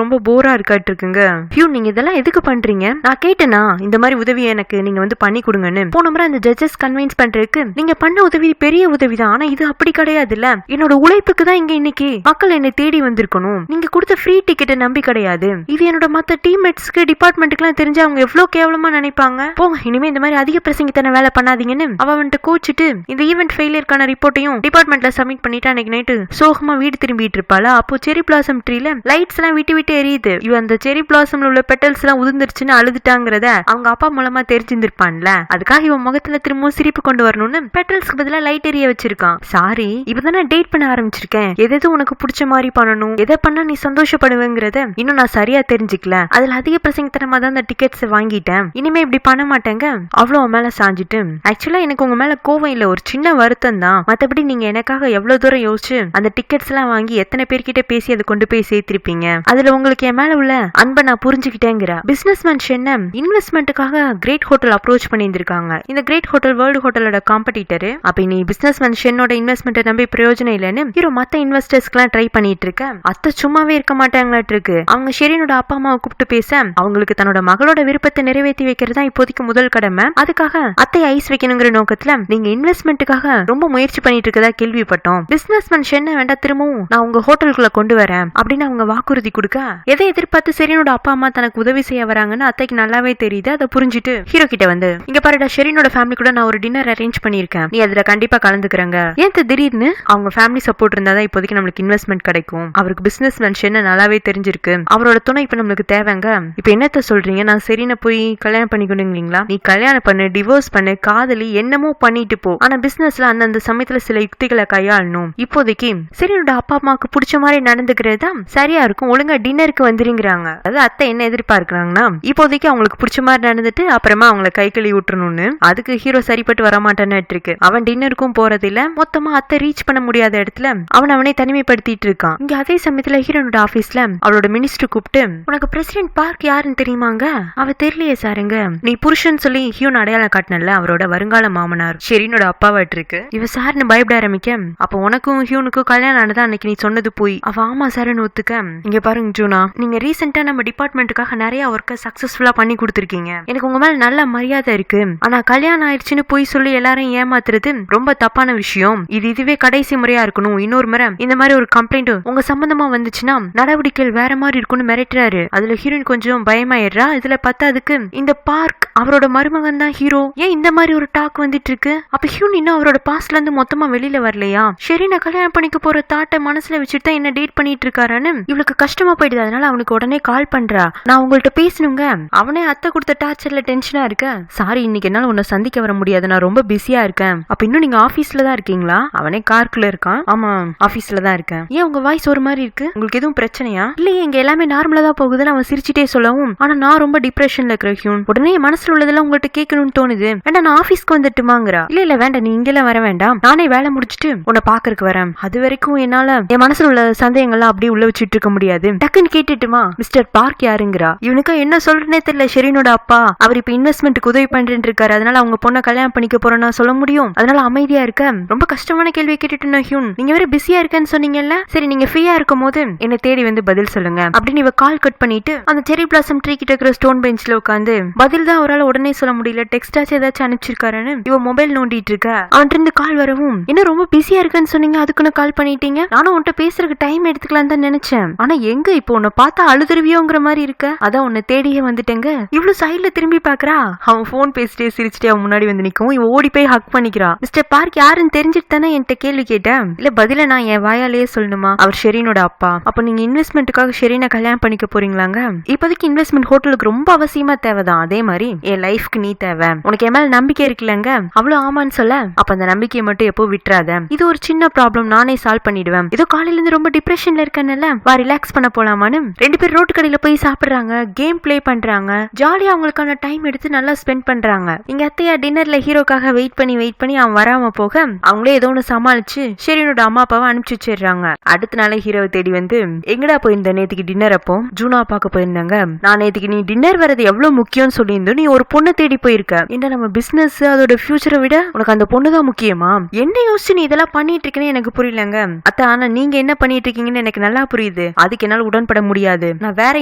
ரொம்ப போரா இருக்காட்டு இருக்குங்க. ஹியூன், நீங்க இதெல்லாம் எதுக்கு பண்றீங்க? நான் கேட்டேனா இந்த மாதிரி உதவி எனக்கு நீங்க வந்து பண்ணி கொடுங்கன்னு. போன முறை அந்த ஜட்ஜஸ் கன்வின்ஸ் பண்றதுக்கு நீங்க பண்ண உதவி பெரிய உதவிதான். ஆனா இது அப்படி கிடையாதுல்ல. என்னோட உழைப்புக்கு தான் இங்க இன்னைக்கு மக்கள் என்னை தேடி வந்திருக்கணும். நீங்க கொடுத்த ஃப்ரீ டிக்கெட்டை நம்பி கிடையாது. இது என்னோட மத்த டீம்மேட்ஸ்க்கு டிபார்ட்மெண்ட்டுக்கு எல்லாம் தெரிஞ்சு அவங்க எவ்வளவு கேவலமா நினைப்பாங்க. போங்க, இனிமே இந்த மாதிரி அதிக பிரசங்கித்தன வேலை பண்ணாதீங்கன்னு அவன்ட்டு கோச்சிட்டு இந்த ஈவென்ட் ஃபெயிலியர்க்கான ரிப்போர்ட்டையும் டிபார்ட்மெண்ட்ல சப்மிட் பண்ணிட்டு அன்னைக்கு நைட்டு சோகமா வீடு திரும்பிட்டு இருப்பாளா. அப்போ செரி பிளாசம் ட்ரீல லைட்ஸ் எல்லாம் விட்டு விட்டு எரியுது. இவ அந்த செரி பிளாசம்ல உள்ள பெட்டல்ஸ் எல்லாம் உதிர்ந்துருச்சுன்னு அழுதுட்டாங்கிறத அவங்க அப்பா மூலமா தெரிஞ்சிருப்பான்ல. அதுக்காக இவன் முகத்துல திரும்பவும் சிரிப்பு கொண்டு வரணும்னு பெட்டல்ஸ்க்கு பதிலா லைட் எரிய வச்சிருக்கான். சாரி, இப்பதானே டேட் பண்ண ஆரம்பிச்சிருக்கேன். எது உனக்கு பிடிச்ச மாதிரி பண்ணணும், எதை பண்ணா நீ சந்தோஷப்படுவேங்கிறத இன்னும் நான் சரியா தெரிஞ்சுக்கல. அதுல அதிக பிரசங்கத்தனமா தான் அந்த டிக்கெட்ஸ் வாங்கிட்டேன். இனிமே இப்படி பண்ண மாட்டேங்க. அவ்வளவு மேல சாஞ்சிட்டு, ஆக்சுவலா எனக்கு உங்க மேல கோவம் இல்ல, ஒரு சின்ன வருத்தம் தான். மத்தபடி நீங்க எனக்காக எவ்வளவு தூரம் யோசிச்சு அந்த டிக்கெட்ஸ் எல்லாம் வாங்கி எத்தனை பேர்கிட்ட பேசி அதை கொண்டு போய் சேர்த்திருப்பீங்க. அதுல உங்களுக்கு என் மேல உள்ள அன்பை நான் புரிஞ்சுக்கிட்டேங்கிற பிசினஸ் மேன் ஷென்ன இன்வெஸ்ட்மெண்ட்டுக்காக கிரேட் ஹோட்டல் அப்ரோச் பண்ணியிருந்திருக்காங்க. இந்த கிரேட் ஹோட்டல் வேர்ல்டு ஹோட்டலோட காம்படிட்டர். அப்ப நீ பிசினஸ் மேன் ஷென்னோட இன்வெஸ்ட்மெண்ட் நம்பி பிரயோஜனம் இல்லைன்னு ஹீரோ மத்த இன்வெஸ்டர்ஸ்க்கு எல்லாம் ட்ரை பண்ணிட்டு இருக்க. அத்தை சும்மாவே இருக்க மாட்டாங்களாட்டு இருக்கு. அவங்க ஷெரினோட அப்பா அம்மாவை கூப்பிட்டு பேச அவங்களுக்கு தன்னோட மகளோட விருப்பத்தை நிறைவேற்றி வைக்கிறதா இப்போதைக்கு முதல் கடமை. அதுக்காக அத்தை ஐஸ் வைக்கணுங்கிற நோக்கத்துல நீங்க இன்வெஸ்ட்மெண்ட்டுக்காக ரொம்ப முயற்சி பண்ணிட்டு இருக்கதா கேள்விப்பட்டோம். பிசினஸ் மேன் ஷென்ன வேண்டாம், திரும்பவும் நான் உங்க ஹோட்டலுக்குள்ள கொண்டு வரேன் அப்படின்னு அவங்க வாக்குறுதி கொடுக்க, எதை எதிர்பார்த்து ஷெரினோட அப்பா அம்மா தனக்கு உதவி செய்ய வராங்கன்னு அத்தைக்கு நல்லாவே தெரியுது. அதை புரிஞ்சுட்டு ஹீரோ கிட்ட வந்து, இங்க பாருடா, ஷெரினோட ஃபேமிலி கூட நான் ஒரு டின்னர் அரேஞ்ச் பண்ணிருக்கேன், நீ அதுல கண்டிப்பா கலந்துக்கிறங்க. ஏன் திடீர்னு அவங்க ஃபேமிலி சப்போர்ட் இருந்தாதான் இப்போதைக்கு நம்மளுக்கு இன்வெஸ்ட்மெண்ட் கிடைக்கும். அவருக்கு பிசினஸ் மேன் ஷென்ன நல்லாவே தெரிஞ்சிருக்கு. அவரோட துணை இப்ப நம்மளுக்கு தேவைங்க. இப்ப என்னத்த சொல்றீங்க? நான் சரின்னு போய் கல்யாணம் பண்ணிக்கணுங்களா? நீ கல்யாணம் பண்ணு, டிவோர்ஸ் பண்ணு, காதலி என்னமோ பண்ணிட்டு போ. ஆனா பிசினஸ்ல அந்தந்த சமயத்துல சில யுக்திகளை கையாளணும். இப்போதைக்கு சரியோட அப்பா அம்மாவுக்கு பிடிச்ச மாதிரி நடந்துக்கிறது தான் சரியா இருக்கும். ஒழுங்கா டின்னருக்கு வந்துருங்கிறாங்க. அதாவது அத்தை என்ன எதிர்பார்க்கிறாங்கன்னா, இப்போதைக்கு அவங்களுக்கு பிடிச்ச மாதிரி நடந்துட்டு அப்புறமா அவங்களை கை கழுவி விட்டுறணும்னு. அதுக்கு ஹீரோ சரிப்பட்டு வரமாட்டான்னு இருக்கு. அவன் டின்னருக்கும் போறதில்ல. மொத்தமா அத்தை ரீச் பண்ண முடியாத இடத்துல அவனை தனிமைப்படுத்திட்டு இருக்கான். இங்க அதே சமயத்துல ஹீரோனோட ஆபீஸ்ல அவளோட மினிஸ்டர் கூப்பிட்டு, உனக்கு பிரசிடென்ட் பார்க் யாருன்னு தெரியுமாங்க? அவ தெரியலையே சாருங்க. நீ புருஷன் சொல்லி ஹியூன் அடையாளம் காட்டினல, அவரோட வருங்கால மாமனார் ஷெரினோட அப்பாவாட்டு இருக்கு. இவ சார்னு பயப்பட ஆரம்பிக்க, அப்ப உனக்கும் ஹியூனுக்கும் கல்யாணம் ஆனதா அன்னைக்கு நீ சொன்னது போய். அவ ஆமா சாருன்னு ஒத்துக்க, இங்க பாருங்க ஜூனா, நீங்க ரீசெண்டா நம்ம டிபார்ட்மெண்ட்டுக்காக நிறைய ஒர்க்கை சக்சஸ்ஃபுல்லா பண்ணி கொடுத்துருக்கீங்க. எனக்கு உங்க மேல நல்ல மரியாதை இருக்கு. ஆனா கல்யாணம் ஆயிடுச்சுன்னு போய் சொல்லி எல்லாரையும் ஏமாத்துறது ரொம்ப தப்பான விஷயம். இதுவே கடைசி முறையா இருக்கணும். இன்னொரு முறை இந்த மாதிரி ஒரு கம்ப்ளைண்ட் உங்க சம்பந்தமா வந்துச்சுன்னா நடவடிக்கைகள் வேற மாதிரி இருக்கும்னு மிரட்டுறாரு. அதுல ஹீரோயின் கொஞ்சம் பயமாயிடுறா. இதுல பத்தாதுக்கு இந்த பார்க் அவரோட மருமகன் தான் ஹீரோ. ஏன் இந்த மாதிரி ஒரு டாக் வந்துட்டு இருக்கு? அப்ப ஹியூன் இன்னும் அவரோட பாஸ்ட்ல இருந்து மொத்தமா வெளியில வரலையா? சரி, நான் கல்யாணம் பண்ணிக்க போற தாட்டை மனசுல வச்சுட்டு தான் என்ன டேட் பண்ணிட்டு இருக்காருன்னு இவளுக்கு கஷ்டமா போயிடுது. அதனால அவனுக்கு உடனே கால் பண்றா, நான் உங்கள்ட்ட பேசணுங்க. அவனே அத்தை கொடுத்த டார்ச்சர்ல டென்ஷனா இருக்க, சாரி இன்னைக்கு என்னால உன்னை சந்திக்க வர முடியாது, நான் ரொம்ப பிஸியா இருக்கேன். அப்ப இன்னும் நீங்க ஆபீஸ்ல தான் இருக்கீங்களா? அவனே கார்க்குள்ள இருக்கான். ஆமா ஆபீஸ்ல தான் இருக்கேன். ஏன் உங்க வாய்ஸ் ஒரு மாதிரி இருக்கு? உங்களுக்கு எதுவும் பிரச்சனையா? இல்லையே, இங்க எல்லாமே நார்மலா தான் போகுதுன்னு அவன் சிரிச்சிட்டே சொல்லவும், ஆனா நான் ரொம்ப டிப்ரெஷன்ல இருக்கிற ஹியூன். உடனே மனசுல உள்ளதெல்லாம் உங்கள்ட்ட கேட்கணும்னு தோணுது. வேண்டாம், நான் ஆபீஸ்க்கு வந்துட்டுமாங்கிறா. இல்ல வேண்டாம், நீ இங்கெல்லாம் வர வேண்டாம், நானே வேலை முடிச்சுட்டு உன்னை பாக்குறதுக்கு வரேன். அது வரைக்கும் என்னால என் மனசுல உள்ள சந்தேகங்கள்லாம் அப்படியே உள்ள வச்சுட்டு இருக்க முடியாது. டக்குன்னு கேட்டுட்டுமா, மிஸ்டர் பார்க் யாருங்கிறா. இவனுக்கு என்ன சொல்றேனே தெரியல. ஷெரினோட அப்பா அவர் இப்ப இன்வெஸ்ட்மெண்ட்டுக்கு உதவி பண்றேன்னு இருக்காரு. அதனால அவங்க பொண்ணை கல்யாணம் பண்ணிக்க போறேன்னா சொல்ல முடியும். அதனால அமைதியா இருக்க. ரொம்ப கஷ்டமான கேள்வி கேட்டுட்டு ஹியூன், நீங்க வேற பிஸியா இருக்கேன்னு சொன்னீங்கல்ல, சரி நீங்க ஃப்ரீயா இருக்கும் போது என்ன தேடி வந்து பதில் சொல்லுங்க அப்படின்னு இவ கால் கட் பண்ணிட்டு அந்த செரி பிளாசம் ட்ரீ கிட்ட இருக்கிற ஸ்டோன் பெஞ்ச்ல உட்காந்து பதில் தான் அவரால் உடனே சொல்ல முடியல. டெக்ஸ்டாச்சும் ஏதாச்சும் அனுப்பிச்சிருக்காருன்னு இவ மொபைல் நோண்டிட்டு இருக்க. அவன் இருந்து கால் வரவும், என்ன ரொம்ப பிஸியா இருக்குன்னு சொன்னீங்க, அதுக்குன்னு கால் பண்ணிட்டீங்க. நானும் உன்கிட்ட பேசுறதுக்கு டைம் எடுத்துக்கலாம் தான் நினைச்சேன். ஆனா எங்க இப்போ உன்னை பார்த்தா அழுதுருவியோங்கிற மாதிரி இருக்க. அதான் உன்னை தேடியே வந்துட்டேங்க. இவ்வளவு சைட்ல திரும்பி பாக்குறா. அவன் போன் பேசிட்டே சிரிச்சுட்டே அவன் முன்னாடி வந்து நிக்கும். இவ ஓடி போய் ஹக் பண்ணிக்கிறா. மிஸ்டர் பார்க் யாருன்னு தெரிஞ்சுட்டு தானே என்கிட்ட கேள்வி கேட்டேன். இல்ல பதில நான் என் வாயாலேயே சொல்லணுமா? அவர் ஷெரினோட அப்பா. அப்ப நீங்க இன்வெஸ்ட்மெண்ட்டுக்காக ஷெரினை கல்யாணம் பண்ணிக்க போறீங்களாங்க? இப்போதைக்கு இன்வெஸ்ட்மெண்ட் ஹோட்டலுக்கு ரொம்ப அவசியமா தேவைதான். அதே மாதிரி என் லைஃப்க்கு நீ தேவை. உனக்கு என் மேல நம்பிக்கை இருக்குல்லங்க? அவ்வளவு ஆமான்னு சொல்ல, அப்ப அந்த நம்பிக்கையை மட்டும் எப்போ விட்டுறாத. இது ஒரு சின்ன ப்ராப்ளம், நானே சால்வ் பண்ணிடுவேன். இதோ காலையில இருந்து ரொம்ப டிப்ரெஷன்ல இருக்கேன்ல, வா ரிலாக்ஸ் பண்ண போலாமான்னு ரெண்டு பேர் ரோட்டு கடையில போய் சாப்பிடுறாங்க, கேம் பிளே பண்றாங்க, ஜாலியா அவங்களுக்கான டைம் எடுத்து நல்லா ஸ்பெண்ட் பண்றாங்க. இங்க அத்தையா டின்னர்ல ஹீரோக்காக வெயிட் பண்ணி அவன் வராம போக அவங்களே ஏதோ ஒண்ணு சமாளிச்சு ஷெரினோட அம்மா அப்பாவை அனுப்பிச்சு வச்சிடுறாங்க. அடுத்த நாளே ஹீரோவை தேடி வந்து, எங்கடா போயிருந்த நேத்துக்கு டின்னர்? அப்போ ஜூனா பார்க்க போயிருந்தாங்க. நான் நேத்துக்கு நீ டின்னர் வரது எவ்வளவு முக்கியம் சொல்லியிருந்தோம், நீ ஒரு பொண்ணை தேடி போயிருக்க. இந்த நம்ம பிசினஸ் அதோட ஃபியூச்சரை விட உனக்கு அந்த பொண்ணுதான் முக்கியமா? என்ன யோசிச்சு நீ இதெல்லாம் பண்ணிட்டு இருக்கேன்னு எனக்கு புரியலங்க அத்தை. ஆனா நீங்க என்ன பண்ணிட்டு இருக்கீங்கன்னு எனக்கு நல்லா புரியுது. அதுக்கு என்னால உடன்பட முடியாது. நான் வேற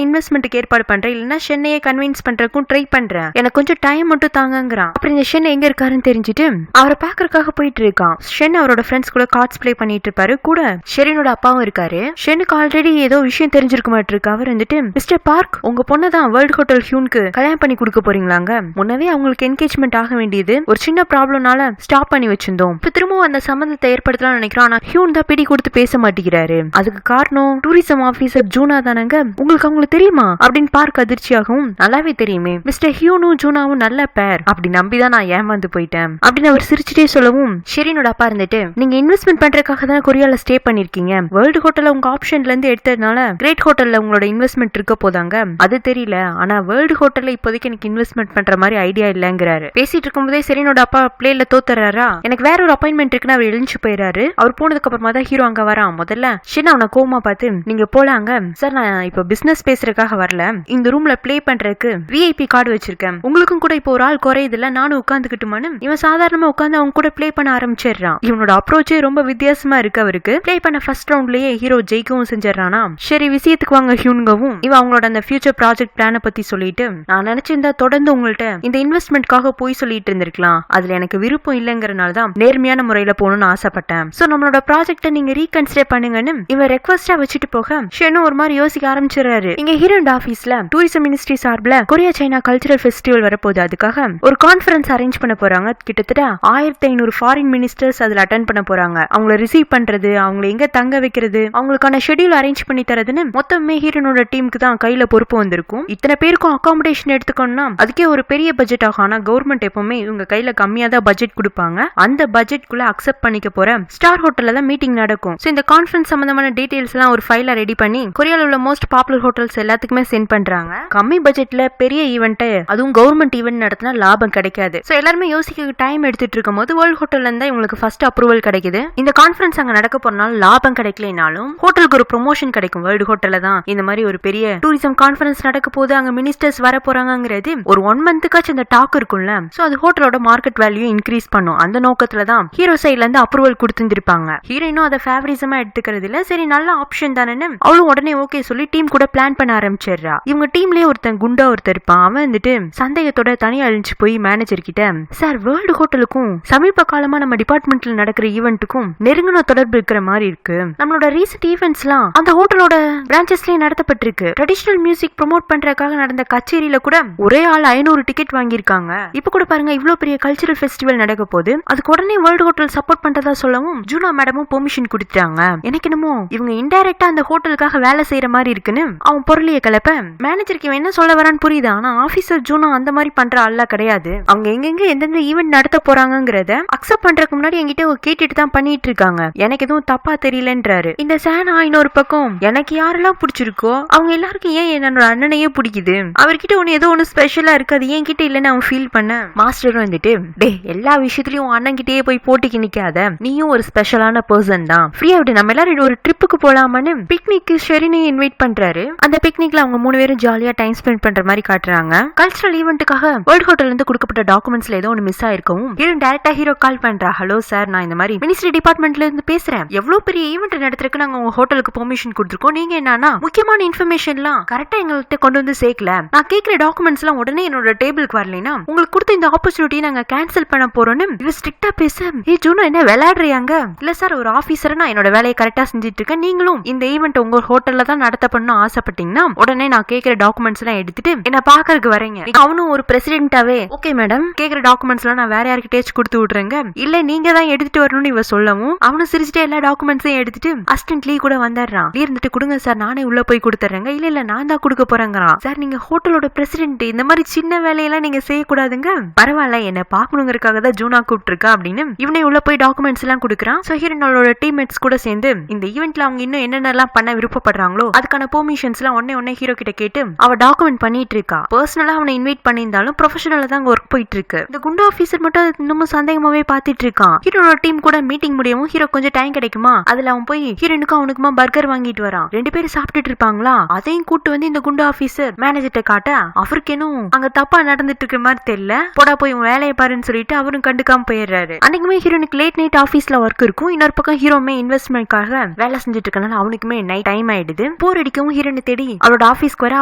இன்வெஸ்ட்மெண்ட்டுக்கு ஏற்பாடு பண்றேன், இல்லைன்னா சென்னையை கன்வின்ஸ் பண்றதுக்கும் ட்ரை பண்றேன். எனக்கு கொஞ்சம் டைம் மட்டும் தாங்கங்கிறான். அப்புறம் இந்த ஷென் எங்க இருக்காருன்னு தெரிஞ்சுட்டு அவரை பாக்குறதுக்காக போயிட்டு இருக்கான். ஷென் அவரோட ஃப்ரெண்ட்ஸ் கூட கார்ட்ஸ் பிளே பண்ணிட்டு இருப்பாரு. கூட ஷெரினோட அப்பாவும் இருக்காரு. ஷெனுக்கு ஆல்ரெடி ஏதோ விஷயம் தெரிஞ்சிருக்க மாட்டிருக்கு. அவர் வந்துட்டு மிஸ்டர் பார்க், உங்க பொண்ணு தான் வேர்ல்ட் ஹோட்டல் ஹியூனுக்கு கல்யாணம் பண்ணி கொடுக்க போறீங்களாங்க? முன்னவே அவங்களுக்கு என்கேஜ்மெண்ட் ஆக வேண்டியது ஒரு சின்ன ப்ராப்ளம்னால ஸ்டாப் பண்ணி வச்சிருந்தோம். இப்ப திரும்பவும் அந்த சம்பந்தத்தை ஏற்படுத்தலாம் நினைக்கிறோம். ஆனா ஹியூன் தான் பிடி கொடுத்து பேச மாட்டேங்கிறாரு. அதுக்கு காரணம் டூரிசம் ஆபீசர் ஜூனா தானங்க. உங்களுக்கு தெரியுமா அப்படின்னு பார்க் அதிர்ச்சியாகவும், நல்லாவே தெரியுமே, மிஸ்டர் ஹியூனும் ஜூனாவும் நல்ல பேர் அப்படி நம்பிதான் நான் ஏமாந்து போயிட்டேன் அப்படின்னு அவர் சிரிச்சுட்டே சொல்லவும், ஷெரினோட அப்பா இருந்துட்டு நீங்க இன்வெஸ்ட்மெண்ட் பண்றதுக்காக தான் கொரியால ஸ்டே பண்ணிருக்கீங்க. வேர்ல்டு ஹோட்டல்ல உங்க ஆப்ஷன்ல இருந்து எடுத்ததுனால கிரேட் ஹோட்டல்ல உங்களோட இன்வெஸ்ட்மெண்ட் இருக்க போதாங்க. அது தெரியல, ஆனா வேர்ல்டு ஹோட்டல்ல இப்போதைக்கு எனக்கு இன்வெஸ்ட்மெண்ட் பண்ற மாதிரி ஐடியா இல்லங்கிறாரு. பேசிட்டு இருக்கும்போதே ஷெரினோட அப்பா பிளேல தோத்துறாரா. எனக்கு வேற ஒரு அப்பாயின்மெண்ட் இருக்குன்னு அவர் எழுந்து போயிறாரு. அவர் போனதுக்கு அப்புறமா தான் ஹீரோ அங்க வரான். முதல்ல ஷென் அவனை கோமா பார்த்து நீங்க போலாங்க சார், நான் இப்ப பிசினஸ் பேசுறதுக்காக வரல, இந்த ரூம்ல பிளே பண்றதுக்கு விஐபி கார்டு வச்சிருக்கேன், உங்களுக்கும் கூட இப்போ ஒரு ஆள் குறையுதுல, நானும் உட்காந்துக்கிட்டுமான்னு இவன் சாதாரணமா உட்காந்து அவங்க கூட பிளே பண்ண ஆரம்பிச்சிடுறான். இவனோட அப்ரோச்சே ரொம்ப வித்தியாசமா இருக்கு. அவருக்கு பிளே பண்ண ஃபர்ஸ்ட் ரவுண்ட்லயே ஹீரோ ஜெயிக்கவும் செஞ்சிடறானா. சரி விஷயத்துக்கு வாங்க ஹியூன்கவும், இவன் அவங்களோட அந்த ஃபியூச்சர் ப்ராஜெக்ட் பிளான பத்தி சொல்லிட்டு, நான் நினைச்சிருந்தா தொடர்ந்து உங்கள்ட்ட இந்த இன்வெஸ்ட்மெண்ட்காக போய் சொல்லிட்டு இருந்திருக்கலாம், அதுல எனக்கு விருப்பம் இல்லைங்கறனால தான் நேர்மையான முறையில போகணும்னு ஆசைப்பட்டேன். சோ நம்மளோட ப்ராஜெக்ட நீங்க ரீகன்சிடர் பண்ணுங்கன்னு இவன் ரெக்வஸ்டா வச்சுட்டு போக ஷெனும் ஒரு மாதிரி யோசிக்க ஆரம்பிச்சிடறாரு. இங்க ஹீரோண்ட் ஆபீஸ்ல டூரிசம் மினிஸ்ட்ரி சார்பில் கொரியா சைனா கல்ச்சரல் ஃபெஸ்டிவல் வரப்போகுது. அதுக்காக ஒரு கான்ஃபரன்ஸ் அரேஞ்ச் பண்ண போறாங்க. கிட்டத்தட்ட 1500 ஃபாரின் மினிஸ்டர்ஸ் அதுல அட்டென்ட் பண்ண போறாங்க. அவங்கள ரிசீவ் பண்றது, அவங்களை எங்க தங்க வைக்கிறது, அவங்களுக்கான ஷெட்யூல் அரேஞ்ச் பண்ணி தரதுன்னு மொத்தமே ஹீரோனோட டீமுக்கு தான் கையில பொறுப்பு வந்திருக்கும். இத்தனை பேருக்கும் அகாமடேஷன் எடுத்துக்கணும்னா அதுக்கே ஒரு பெரிய பட்ஜெட் ஆகும். ஆனா கவர்மெண்ட் எப்பவுமே இவங்க கையில கம்மியா தான் பட்ஜெட் கொடுப்பாங்க. அந்த பட்ஜெட்குள்ள அக்செப்ட் பண்ணிக்க போற ஸ்டார் ஹோட்டல்ல தான் மீட்டிங் நடக்கும். சோ இந்த கான்ஃபரன்ஸ் சம்பந்தமான டீடைல்ஸ் எல்லாம் ஒரு ஃபைல ரெடி பண்ணி கொரியால உள்ள மோஸ்ட் பாப்புலர் ஹோட்டல்ஸ் எல்லாத்துக்குமே சென்ட் பண்றாங்க. கம்மி பட்ஜெட்ல பெரிய ஈவென்ட், அதுவும் கவர்மெண்ட் ஈவென்ட் நடத்தினா லாபம் கிடைக்காது. சோ எல்லாருமே யோசிக்க டைம் எடுத்துட்டு இருக்கும் போது வேர்ல்ட் ஹோட்டல்ல இருந்தா இவங்களுக்கு ஃபர்ஸ்ட் அப்ரூவல் கிடைக்குது. இந்த கான்ஃபரன்ஸ் அங்க நடக்க போறனால லாபம் கிடைக்கலனாலும் ஹோட்டலுக்கு ஒரு ப்ரொமோஷன் கிடைக்கும். வேர்ல்ட் ஹோட்டல்ல தான் இந்த மாதிரி ஒரு பெரிய டூரிசம் கான்ஃபரன்ஸ் நடக்க போது, அங்க மினிஸ்டர்ஸ் வர போறாங்கிறது ஒரு 1 மந்த்துக்காச்சும் இந்த டாக் இருக்கும்ல. சோ அது ஹோட்டலோட மார்க்கெட் வேல்யூ இன்க்ரீஸ் பண்ணும். அந்த நோக்கத்துல தான் ஹீரோ சைட்ல இருந்து அப்ரூவல் கொடுத்துருப்பாங்க. ஹீரோயினும் அதை ஃபேவரிசமா எடுத்துக்கிறது இல்ல. சரி நல்ல ஆப்ஷன் தானே அவளும் உடனே ஓகே சொல்லி டீம் கூட பிளான் பண்ண ஆரம்பிச்சிடுறா. இவங்க டீம்லயே ஒருத்தன் குண்டா ஒருத்தர் இருப்பான். அவன் வந்துட்டு சந்தேகத்தோட தனியா அழிஞ்சு போய் மேனேஜர் கிட்ட, சார் வேர்ல்டு ஹோட்டலுக்கும் சமீப காலமா நம்ம டிபார்ட்மெண்ட்ல நடக்கிற ஈவென்ட்டுக்கும் நெருங்கின தொடர்பு இருக்கிற மாதிரி இருக்கு. நம்மளோட ரீசெண்ட் ஈவென்ட்ஸ்லாம் அந்த ஹோட்டலோட பிரான்ச்சஸ்லயே நடத்தப்பட்டிருக்கு. ட்ரெடிஷனல் மியூசிக் ப்ரோமோட் பண்றதுக்காக நடந்த கச்சேரியில கூட ஒரே ஆள் 500 டிக்கெட் வாங்கியிருக்காங்க. இப்ப கூட பாருங்க இவ்வளவு பெரிய கல்ச்சரல் ஃபெஸ்டிவல் நடக்க போது, அதுக்கு உடனே வேர்ல்டு ஹோட்டல் சப்போர்ட் பண்றதா சொல்லவும் ஜூனா மேடமும் பெர்மிஷன் கொடுத்துட்டாங்க. எனக்கு என்னமோ இவங்க இன்டைரக்டா அந்த ஹோட்டலுக்காக வேலை செய்யற மாதிரி இருக்குன்னு அவன் பொருளிய கலப்ப மேனேஜருக்கு என்ன சொல்ல வரான்னு புரியுது. ஆனா ஆபீசர் ஜூனா அந்த மாதிரி பண்ற ஆளா கிடையாது. அவங்க எங்கெங்க எந்தெந்த ஈவென்ட் நடத்த போறாங்கிறத அக்செப்ட் பண்றதுக்கு முன்னாடி என்கிட்ட கேட்டுட்டு தான் பண்ணிட்டு இருக்காங்க. எனக்கு எதுவும் தப்பா தெரியலன்றாரு. இந்த சேனா இன்னொரு பக்கம் எனக்கு யாரெல்லாம் பிடிச்சிருக்கோ அவங்க எல்லாருக்கும் ஏன் என்னோட அண்ணனையே பிடிக்குது, அவர்கிட்ட ஒண்ணு ஏதோ ஒண்ணு ஸ்பெஷலா இருக்கு, அது ஏன் கிட்ட இல்லன்னு அவன் ஃபீல் பண்ண மாஸ்டரும் வந்துட்டு, டே எல்லா விஷயத்திலயும் அண்ணன் கிட்டயே போய் போட்டிக்கு நிக்காத, நீயும் ஒரு ஸ்பெஷலான பர்சன் தான், ஃப்ரீயா விட்டு நம்ம எல்லாரும் ஒரு ட்ரிப்புக்கு போலாமான்னு பிக்னிக்கு ஷெரினையும் இன்வைட் பண்றாரு. அந்த பிக்னிக்ல அவங்க 3 பேரும் ஜாலியா டைம் ஸ்பெண்ட் பண்ற மாதிரி காட்டுறாங்க. கல்ச்சரல் ஈவென்ட்டுக்காக வேர்ல்ட் ஹோட்டல்ல இருந்து கொடுக்கப்பட்ட டாக்குமெண்ட்ஸ்ல ஏதோ ஒன்னு மிஸ் ஆயிருக்கும். ஹீரோயின் டைரக்டா ஹீரோ கால் பண்றா, ஹலோ சார் நான் இந்த மாதிரி மினிஸ்ட்ரி டிபார்ட்மெண்ட்ல இருந்து பேசுறேன், எவ்வளவு பெரிய ஈவென்ட் நடத்துறதுக்கு நாங்க உங்க ஹோட்டலுக்கு பெர்மிஷன் கொடுத்துருக்கோம், நீங்க என்னன்னா முக்கியமான இன்ஃபர்மேஷன்லாம் கரெக்டா எங்கள்கிட்ட கொண்டு வந்து சேர்க்கல, நான் கேட்கிற டாக்குமெண்ட்ஸ் எல்லாம் உடனே என்னோட டேபிளுக்கு வரலைன்னா உங்களுக்கு கொடுத்த இந்த ஆப்பர்ச்சுனிட்டியை நாங்க கேன்சல் பண்ண போறோம்னு இவ ஸ்ட்ரிக்டா பேச, ஏ ஜூனா என்ன விளையாடுறியாங்க, இல்ல சார் ஒரு ஆபீசர் நான் என்னோட வேலையை கரெக்டா செஞ்சுட்டு இருக்கேன், நீங்களும் இந்த ஈவென்ட் உங்க ஹோட்டல்ல தான் நடத்தப்படணும் ஆசைப்பட்டீங்கன்னா உடனே நான் கேட்கிற டாக்குமெண்ட்ஸ் எல்லாம் எடுத்துட்டு என்ன பாக்கறதுக்கு வரீங்க. அவனும் ஒரு பிரசிடென்ட்டாவே ஓகே மேடம் கேட்கிற டாக்குமெண்ட்ஸ் எல்லாம் நான் வேற யாருக்கிட்டே கொடுத்து விடுறேங்க, இல்ல நீங்க தான் எடுத்துட்டு வரணும்னு இவ சொல்லவும் அவனும் சிரிச்சுட்டு எல்லா டாக்குமெண்ட்ஸையும் எடுத்துட்டு அசிஸ்டன்ட் லீ கூட வந்துடுறான். லீ இருந்துட்டு கொடுங்க சார் நானே உள்ள போய் கொடுத்துறேங்க, இல்ல இல்ல நான் தான் கொடுக்க போறேங்கிறான். சார் நீங்க ஹோட்டலோட பிரசிடென்ட், இந்த மாதிரி சின்ன வேலையெல்லாம் நீங்க செய்யக்கூடாதுங்க, பரவாயில்ல என்ன பாக்கணுங்கிறதுக்காக தான் ஜூனா கூப்பிட்டுருக்கா அப்படின்னு இவனே உள்ள போய் டாக்குமெண்ட்ஸ் எல்லாம் கொடுக்குறான். சோ ஹீரோனோட டீம்மேட்ஸ் கூட சேர்ந்து இந்த ஈவென்ட்ல அவங்க இன்னும் என்னென்னலாம் பண்ண விருப்பப்படுறாங்களோ அதுக்கான பெர்மிஷன்ஸ் எல்லாம் ஒன்னே ஹீரோ கிட்ட கேட்டு அவ டாக்குமெண்ட் பண்ணிட்டு இருக்கா. பர்சனலா அவனை இன்வைட் பண்ணியிருந்தாலும் ப்ரொஃபஷனலா தான் அங்க ஒர்க் போயிட்டு இருக்கு. இந்த குண்டா ஆபீசர் மட்டும் இன்னமும் சந்தேகமாவே பாத்துட்டு இருக்கான். ஹீரோனோட டீம் கூட மீட்டிங் முடியவும் ஹீரோ கொஞ்சம் டைம் கிடைக்குமா, அதுல அவன் போய் ஹீரோனுக்கும் அவனுக்குமா பர்கர் வாங்கிட்டு வரான். 2 பேரும் சாப்பிட்டுட்டு இருப்பாங்களா, அதையும் கூட்டு வந்து இந்த குண்டா ஆபீசர் மேனேஜர்ட்ட காட்ட அவருக்கு இன்னும் அங்க தப்பா நடந்துட்டு இருக்கிற மாதிரி தெரியல, போடா போய் வேலையை பாருன்னு சொல்லிட்டு அவரும் கண்டுக்காம போயிடுறாரு. அன்னைக்குமே ஹீரோனுக்கு லேட் நைட் ஆபீஸ்ல ஒர்க் இருக்கும். இன்னொரு பக்கம் ஹீரோமே இன்வெஸ்ட்மெண்ட்காக வேலை செஞ்சுட்டு இருக்கனால அவனுக்குமே நைட் டைம் ஆயிடுது. போர் அடிக்கவும் ஹீரோனை தேடி அவளோட ஆபீஸ்க்கு வர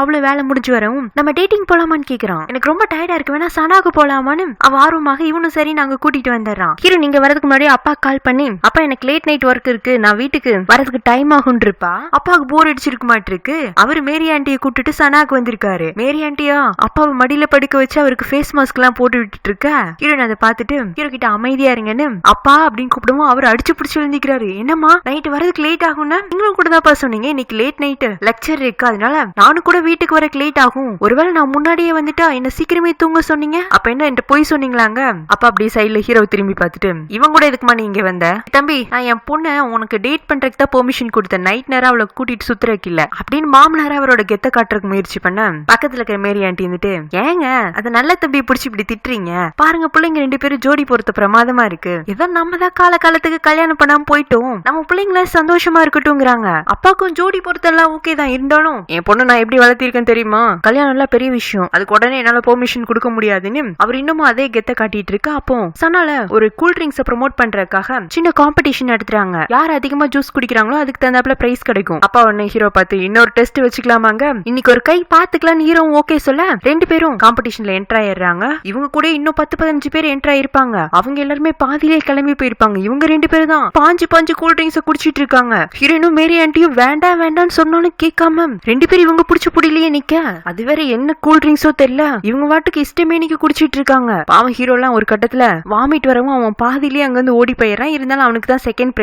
அவ்வளவு வேலை முடிஞ்சு வரவும் நம்ம டேட்டிங் போலாமான்னு கேக்குறான். எனக்கு ரொம்ப டயர்டா இருக்கு, வேணா சனாக்கு போலாமான்னு அவ ஆர்வமாக இவனும் சரி நாங்க கூட்டிட்டு வந்துடுறான். ஹீரோ நீங்க வரதுக்கு முன்னாடி அப்பா கால் பண்ணி அப்பா எனக்கு லேட் நைட் ஒர்க் இருக்கு, நான் வீட்டுக்கு வரதுக்கு டைம் ஆகும் இருப்பா. அப்பாவுக்கு போர் அடிச்சிருக்க மாட்டிருக்கு. அவரு மேரி ஆண்டியை கூட்டிட்டு சனாக்கு வந்திருக்காரு. மேரி ஆண்டியா அப்பாவை மடியில படுக்க வச்சு அவருக்கு ஃபேஸ் மாஸ்க் எல்லாம் போட்டு விட்டுட்டு இருக்க. ஹீரோ அதை பார்த்துட்டு ஹீரோ கிட்ட அமைதியா இருங்கன்னு அப்பா அப்படின்னு கூப்பிடுவோம். அவர் அடிச்சு பிடிச்சு எழுந்திக்கிறாரு. என்னம்மா நைட் வரதுக்கு லேட் ஆகும்னா நீங்களும் கூட தான் சொன்னீங்க இன்னைக்கு லேட் நைட் லெக்சர் இருக்கு, அதனால நானும் கூட வீட்டுக்கு வரக்கு லேட் ஆகும். ஒருவேளை நான் முன்னாடியே வந்துட்டா என்ன சீக்கிரமே தூங்க சொன்னீங்க, அப்ப என்ன என்கிட்ட போய் சொன்னீங்களாங்க? அப்ப அப்படியே சைட்ல ஹீரோ திரும்பி பார்த்துட்டு இவன் கூட எதுக்குமா நீங்க வந்த? தம்பி நான் என் பொண்ணை உனக்கு டேட் பண்றதுக்கு தான் பெர்மிஷன் கொடுத்தேன், நைட் நேரம் அவளை கூட்டிட்டு சுத்துறதுக்கு இல்ல அப்படின்னு மாமனார அவரோட கெத்த காட்டுறதுக்கு முயற்சி பண்ண பக்கத்துல இருக்கிற மேரி ஆண்டி வந்துட்டு ஏங்க அது நல்ல தம்பி பிடிச்சி இப்படி திட்டுறீங்க பாருங்க, பிள்ளைங்க 2 பேரும் ஜோடி போறது பிரமாதமா இருக்கு, ஏதோ நம்ம தான் காலத்துக்கு கல்யாணம் பண்ணாம போயிட்டோம், நம்ம பிள்ளைங்கள சந்தோஷமா இருக்கட்டும்ங்கறாங்க. அப்பாக்கும் ஜோடி பொறுத்தெல்லாம் ஓகே தான், இருந்தாலும் என் பொண்ணு நான் எப்படி வளர்த்திருக்கேன் தெரியுமா, கல்யாணம் எல்லாம் பெரிய விஷயம், அதுக்கு உடனே என்னால பெர்மிஷன் கொடுக்க முடியாதுன்னு அவர் இன்னமும் அதே கெத்த காட்டிட்டு இருக்கு. அப்போ சனால ஒரு கூல் ட்ரிங்க்ஸ் ப்ரோமோட் பண்றதுக்காக சின்ன காம்படிஷன் எடுத்துறாங்க. யார் அதிகமா ஜூஸ் குடிக்கிறாங்களோ அதுக்கு தகுந்தாப்புல பிரைஸ் கிடைக்கும். அப்பா உடனே ஹீரோ பார்த்து இன்னொரு டெஸ்ட் வச்சுக்கலாமாங்க, இன்னைக்கு ஒரு கை பாத்துக்கலாம்னு ஹீரோ ஓகே சொல்ல 2 பேரும் காம்படிஷன்ல என்டர் ஆயிடுறாங்க. இவங்க கூட இன்னும் 10-15 பேர் என்டர் ஆயிருப்பாங்க. அவங்க எல்லாருமே பாதியிலே கிளம்பி போயிருப்பாங்க. இவங்க 2 பேரும் தான் பாஞ்சு கூல் ட்ரிங்க்ஸ் குடிச்சிட்டு இருக்காங்க. ஹீரோனும் மேரி ஆண்டியும் வேண்டாம் வேண்டாம்னு சொன்னாலும் கேட்காம 2 பேரும் இவங்க புடிச்சு புடியிலேயே நிக்க, அது வேற என்ன கூல் ட்ரிங்க்ஸோ தெரியல, இவங்க வாட்டுக்கு இஷ்டமே நிக்க குடிச்சிட்டு இருக்காங்க. அவன் ஹீரோலாம் ஒரு கட்டத்துல வாமிட் வரவும் அவன் பாதியிலேயே அங்க இருந்து ஓடி போயிடறான். இருந்தாலும் அவனுக்கு தான் செகண்ட்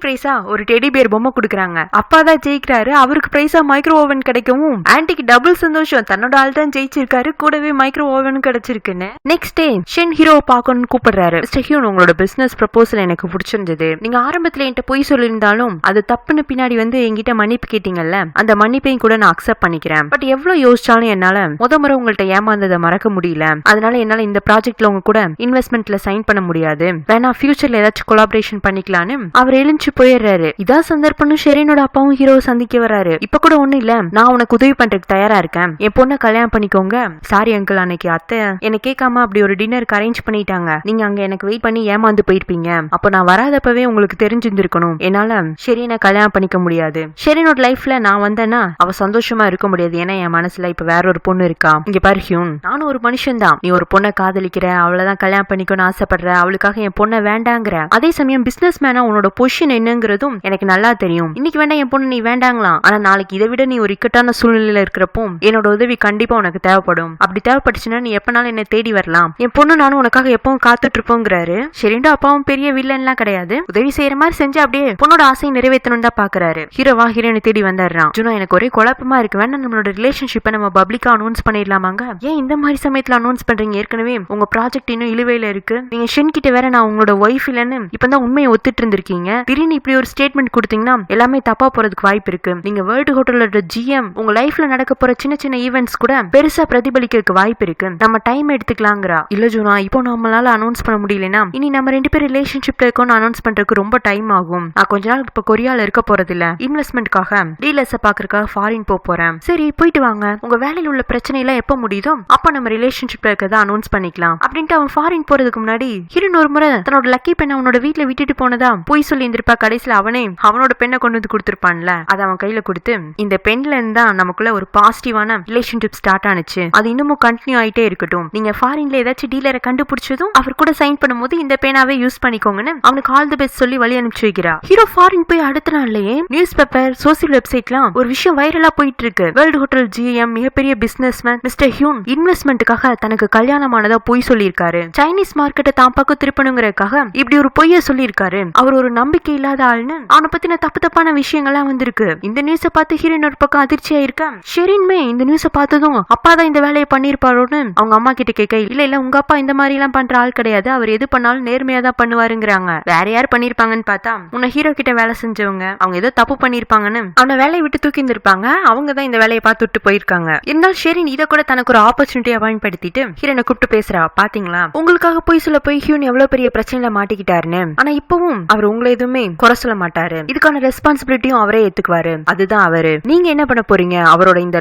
பிரைஸா ஒரு டெடி பேர் பொம்மை கொடுக்குறாங்க. அப்பா தான் ஜெயிக்கிறாரு. அவருக்கு பிரைஸா மைக்ரோ ஓவன் கிடைக்கவும் ஆன்டிக்கு டபுள் சந்தோஷம், தன்னோட ஆள் தான் ஜெயிச்சிருக்காரு, கூடவே மைக்ரோ ஓவன் கிடைச்சிருக்குன்னு. நெக்ஸ்ட் டே ஷென் ஹீரோவை பார்க்கணும்னு கூப்பிடுறாரு. மிஸ்டர் ஹியூன் உங்களோட பிசினஸ் ப்ரொபோசல் எனக்கு பிடிச்சிருந்தது, நீங்க ஆரம்பத்துல என்கிட்ட போய் சொல்லியிருந்தாலும் அது தப்புன்னு பின்னாடி வந்து என்கிட்ட மன்னிப்பு கேட்டீங்கல்ல, அந்த மன்னிப்பையும் கூட நான் அக்செப்ட் பண்ணிக்கிறேன். பட் எவ்வளவு யோசிச்சாலும் என்னால முறை உங்கள்ட்ட ஏமாந்ததை மறக்க முடியல, அதனால என்னால இந்த ப்ராஜெக்ட்ல உங்க கூட இன்வெஸ்ட்மெண்ட்ல சைன் பண்ண முடியாது, வேணா ஃபியூச்சர்ல ஏதாச்சும் கொலாபரேஷன் பண்ணிக்கலான்னு அவர் எழுந்து போயிடுறாரு. இதான் சந்தர்ப்பம்னு ஷெரீனோட அப்பாவும் ஹீரோவை சந்திக்க வராரு. இப்ப கூட ஒண்ணு இல்ல, நான் உனக்கு உதவி பண்றதுக்கு தயாரா இருக்கேன், என் பொண்ணை கல்யாணம் பண்ணிக்கோங்க. சாரி அங்கிள், அன்னைக்கு அத்தை என்ன கேட்காம அப்படி ஒரு டின்னருக்கு அரேஞ்ச் பண்ணிட்டாங்க, நீங்க அங்க எனக்கு வெயிட் பண்ணி ஏமாந்து போயிருப்பீங்க, அப்ப நான் வராதப்பவே உங்களுக்கு தெரிஞ்சிருந்திருக்கணும், என்னால ஷெரீனை கல்யாணம் பண்ணிக்க முடியாது, ஷெரீனோட லைஃப்ல நான் வந்தேன்னா அவ சந்தோஷமா இருக்க முடியாது, ஏன்னா என் மனசுல இப்ப வேற ஒரு பொண்ணு இருக்கா. இங்க பாரு ஹியூன், நானும் ஒரு மனுஷன் தான், நீ ஒரு பொண்ணை காதலிக்கிற, அவளதான் கல்யாணம் பண்ணிக்கணும்னு ஆசைப்படுற, அவளுக்காக என் பொண்ணை வேண்டாங்கிற, அதே சமயம் பிசினஸ் மேனா உன்னோட பொசிஷன் என்னங்கிறதும் எனக்கு நல்லா தெரியும். இன்னைக்கு வேண்டாம் என் பொண்ணு நீ வேண்டாங்களாம், ஆனா நாளைக்கு இதை விட நீ ஒரு இக்கட்டான சூழ்நிலையில இருக்கிறப்போ என்னோட உதவி கண்டிப்பா உனக்கு தேவைப்படும், அப்படி தேவைப்பட்டுச்சுன்னா நீ எப்பனாலும் என்ன தேடி வரலாம், என் பொண்ணு நானும் உனக்காக எப்பவும் காத்துட்டு இருப்போங்கிறாரு. ஷெரீனோட அப்பாவும் பெரிய வில்லன்லாம் கிடையாது, உதவி செய்யற மாதிரி செஞ்சு அப்படியே பொண்ணோட ஆசையை நிறைவேற்றணும் தான் பாக்குறாரு. ஹீரோவா ஹீரோனை தேடி வந்துடுறான். ஜுனோ எனக்கு ஒரே குழப்பமா இருக்கு, வேணா நம்மளோட ரிலேஷன்ஷிப்பை நம்ம பப்ளிக்கா அனௌன்ஸ் பண்ணிடலாமாங்க, ஏன் இந்த மாதிரி சமயத்துல அனௌன்ஸ் பண்றீங்க, ஏற்கனவே உங்க ப்ராஜெக்ட் இன்னும் இழுவையில இருக்கு, நீங்க ஷென் கிட்ட வேற நான் உங்களோட ஒய்ஃப் இல்லன்னு இப்பதான் உண்மையை ஒத்துட்டு இருந்திருக்கீங்க, திடீர்னு இப்படி ஒரு ஸ்டேட்மெண்ட் கொடுத்தீங்கன்னா எல்லாமே தப்பா போறதுக்கு வாய்ப்பு இருக்கு, நீங்க வேர்ல்டு ஹோட்டலோட GM, உங்க லைஃப்ல நடக்க போற சின்ன சின்ன ஈவென்ட்ஸ் கூட பெருசா பிரதிபலிக்கிறதுக்கு வாய்ப்பு இருக்கு, நம்ம டைம் எடுத்துக்கலாங்கிறா. இல்ல ஜூனா, இப்போ நம்மளால அனௌன்ஸ் பண்ண முடியலன்னா இனி நம்ம 2 பேரும் ரிலேஷன்ஷிப்ல இருக்கோம்னு அனௌன்ஸ் பண்றதுக்கு ரொம்ப டைம் ஆகும், நான் கொஞ்ச நாள் இப்ப கொரியால இருக்க போறது இல்ல, இன்வெஸ்ட்மெண்ட்காக டீலர்ஸ பாக்குறதுக்காக ஃபாரின் போறேன், சரி போயிட்டு வாங்க, உங்க வேலையில உள்ள பிரச்சனை எல்லாம் எப்ப முடியுதோ அப்ப நம்ம ரிலேஷன்ஷிப்ல இருக்கறத அனௌன்ஸ் பண்ணிக்கலாம் அப்படின்ட்டு அவன் ஃபாரின் போறதுக்கு முன்னாடி ஹீரோன் ஒரு முறை தன்னோட லக்கி பெண்ணை அவனோட வீட்டுல விட்டுட்டு போனதா போய் சொல்லி இருந்திருப்பா. கடைசியில அவனே அவனோட பெண்ணை கொண்டு வந்து கொடுத்திருப்பான்ல, அதை அவன் கையில கொடுத்து இந்த பெண்ல இருந்தா நமக்குள்ள ஒரு பாசிட்டிவான ரிலேஷன்ஷிப் ஸ்டார்ட் ஆனிச்சு, அது இன்னமும் கண்டினியூ ஆயிட்டே இருக்கட்டும், நீங்க ஃபாரின்ல ஏதாச்சும் டீலரை கண்டுபிடிச்சதும் அவர் கூட சைன் பண்ணும்போது இந்த பேனாவே யூஸ் பண்ணிக்கோங்கன்னு அவனுக்கு ஆல் தி பெஸ்ட் சொல்லி வழி அனுப்பிச்சு வைக்கிறா. ஹீரோ ஃபாரின் போய் அடுத்த நாள்லயே நியூஸ் பேப்பர், சோசியல் வெப்சைட்லாம் ஒரு விஷயம் வைரலா போயிட்டு இருக்கு. வேர்ல்டு ஹோட்டல் GM மிகப்பெரிய பிசினஸ்மேன் மிஸ்டர் ஹியூன் இன்வெஸ்ட்மெண்ட்டுக்காக தனக்கு கல்யாணமானதா பொய் சொல்லியிருக்காரு, சைனீஸ் மார்க்கெட்டை தான் பக்கம் திருப்பணுங்கிறதுக்காக இப்படி ஒரு பொய்ய சொல்லியிருக்காரு, அவர் ஒரு நம்பிக்கை இல்லாத ஆள்னு அவனை பத்தின தப்பான விஷயங்கள்லாம் வந்திருக்கு. இந்த நியூஸ பார்த்து ஹீரோயின் ஒரு பக்கம் அதிர்ச்சியா இருக்க, ஷெரீன்மே இந்த நியூஸ பார்த்ததும் அப்பா தான் இந்த வேலையை பண்ணிருப்பாரோன்னு அவங்க அம்மா கிட்ட கேட்க, இல்ல உங்க அப்பா இந்த மாதிரி எல்லாம் பண்ற ஆள் கிடையாது, அவர் எது பண்ணாலும் நேர்மையா தான் பண்ணுவாருங்கிறாங்க. வேற யார் பண்ணிருப்பாங்கன்னு பார்த்தா உன்ன ஹீரோ கிட்ட வேலை செஞ்சவங்க, அவங்க ஏதோ தப்பு பண்ணிருப்பாங்கன்னு அவனை வேலையை விட்டு தூக்கி இருந்திருப்பாங்க, அவங்க தான் இந்த வேலையை பார்த்து விட்டு போயிருக்காங்க. இருந்தாலும் ஷெரீன் இதை கூட தனக்கு ஒரு ஆப்பர்ச்சுனிட்டியா பயன்படுத்திட்டு ஹீரோனை கூப்பிட்டு பேசுறா, பாத்தீங்களா உங்களுக்காக போய் சொல்ல போய் ஹியூன் எவ்வளவு பெரிய பிரச்சனையில மாட்டிக்கிட்டாருன்னு, ஆனா இப்பவும் அவர் உங்களை எதுவுமே குறை சொல்ல மாட்டாரு, இதுக்கான ரெஸ்பான்சிபிலிட்டியும் அவரே ஏத்துக்குவாரு, அதுதான் அவரு. நீங்க என்ன பண்ண போறீங்க அவரோட இந்த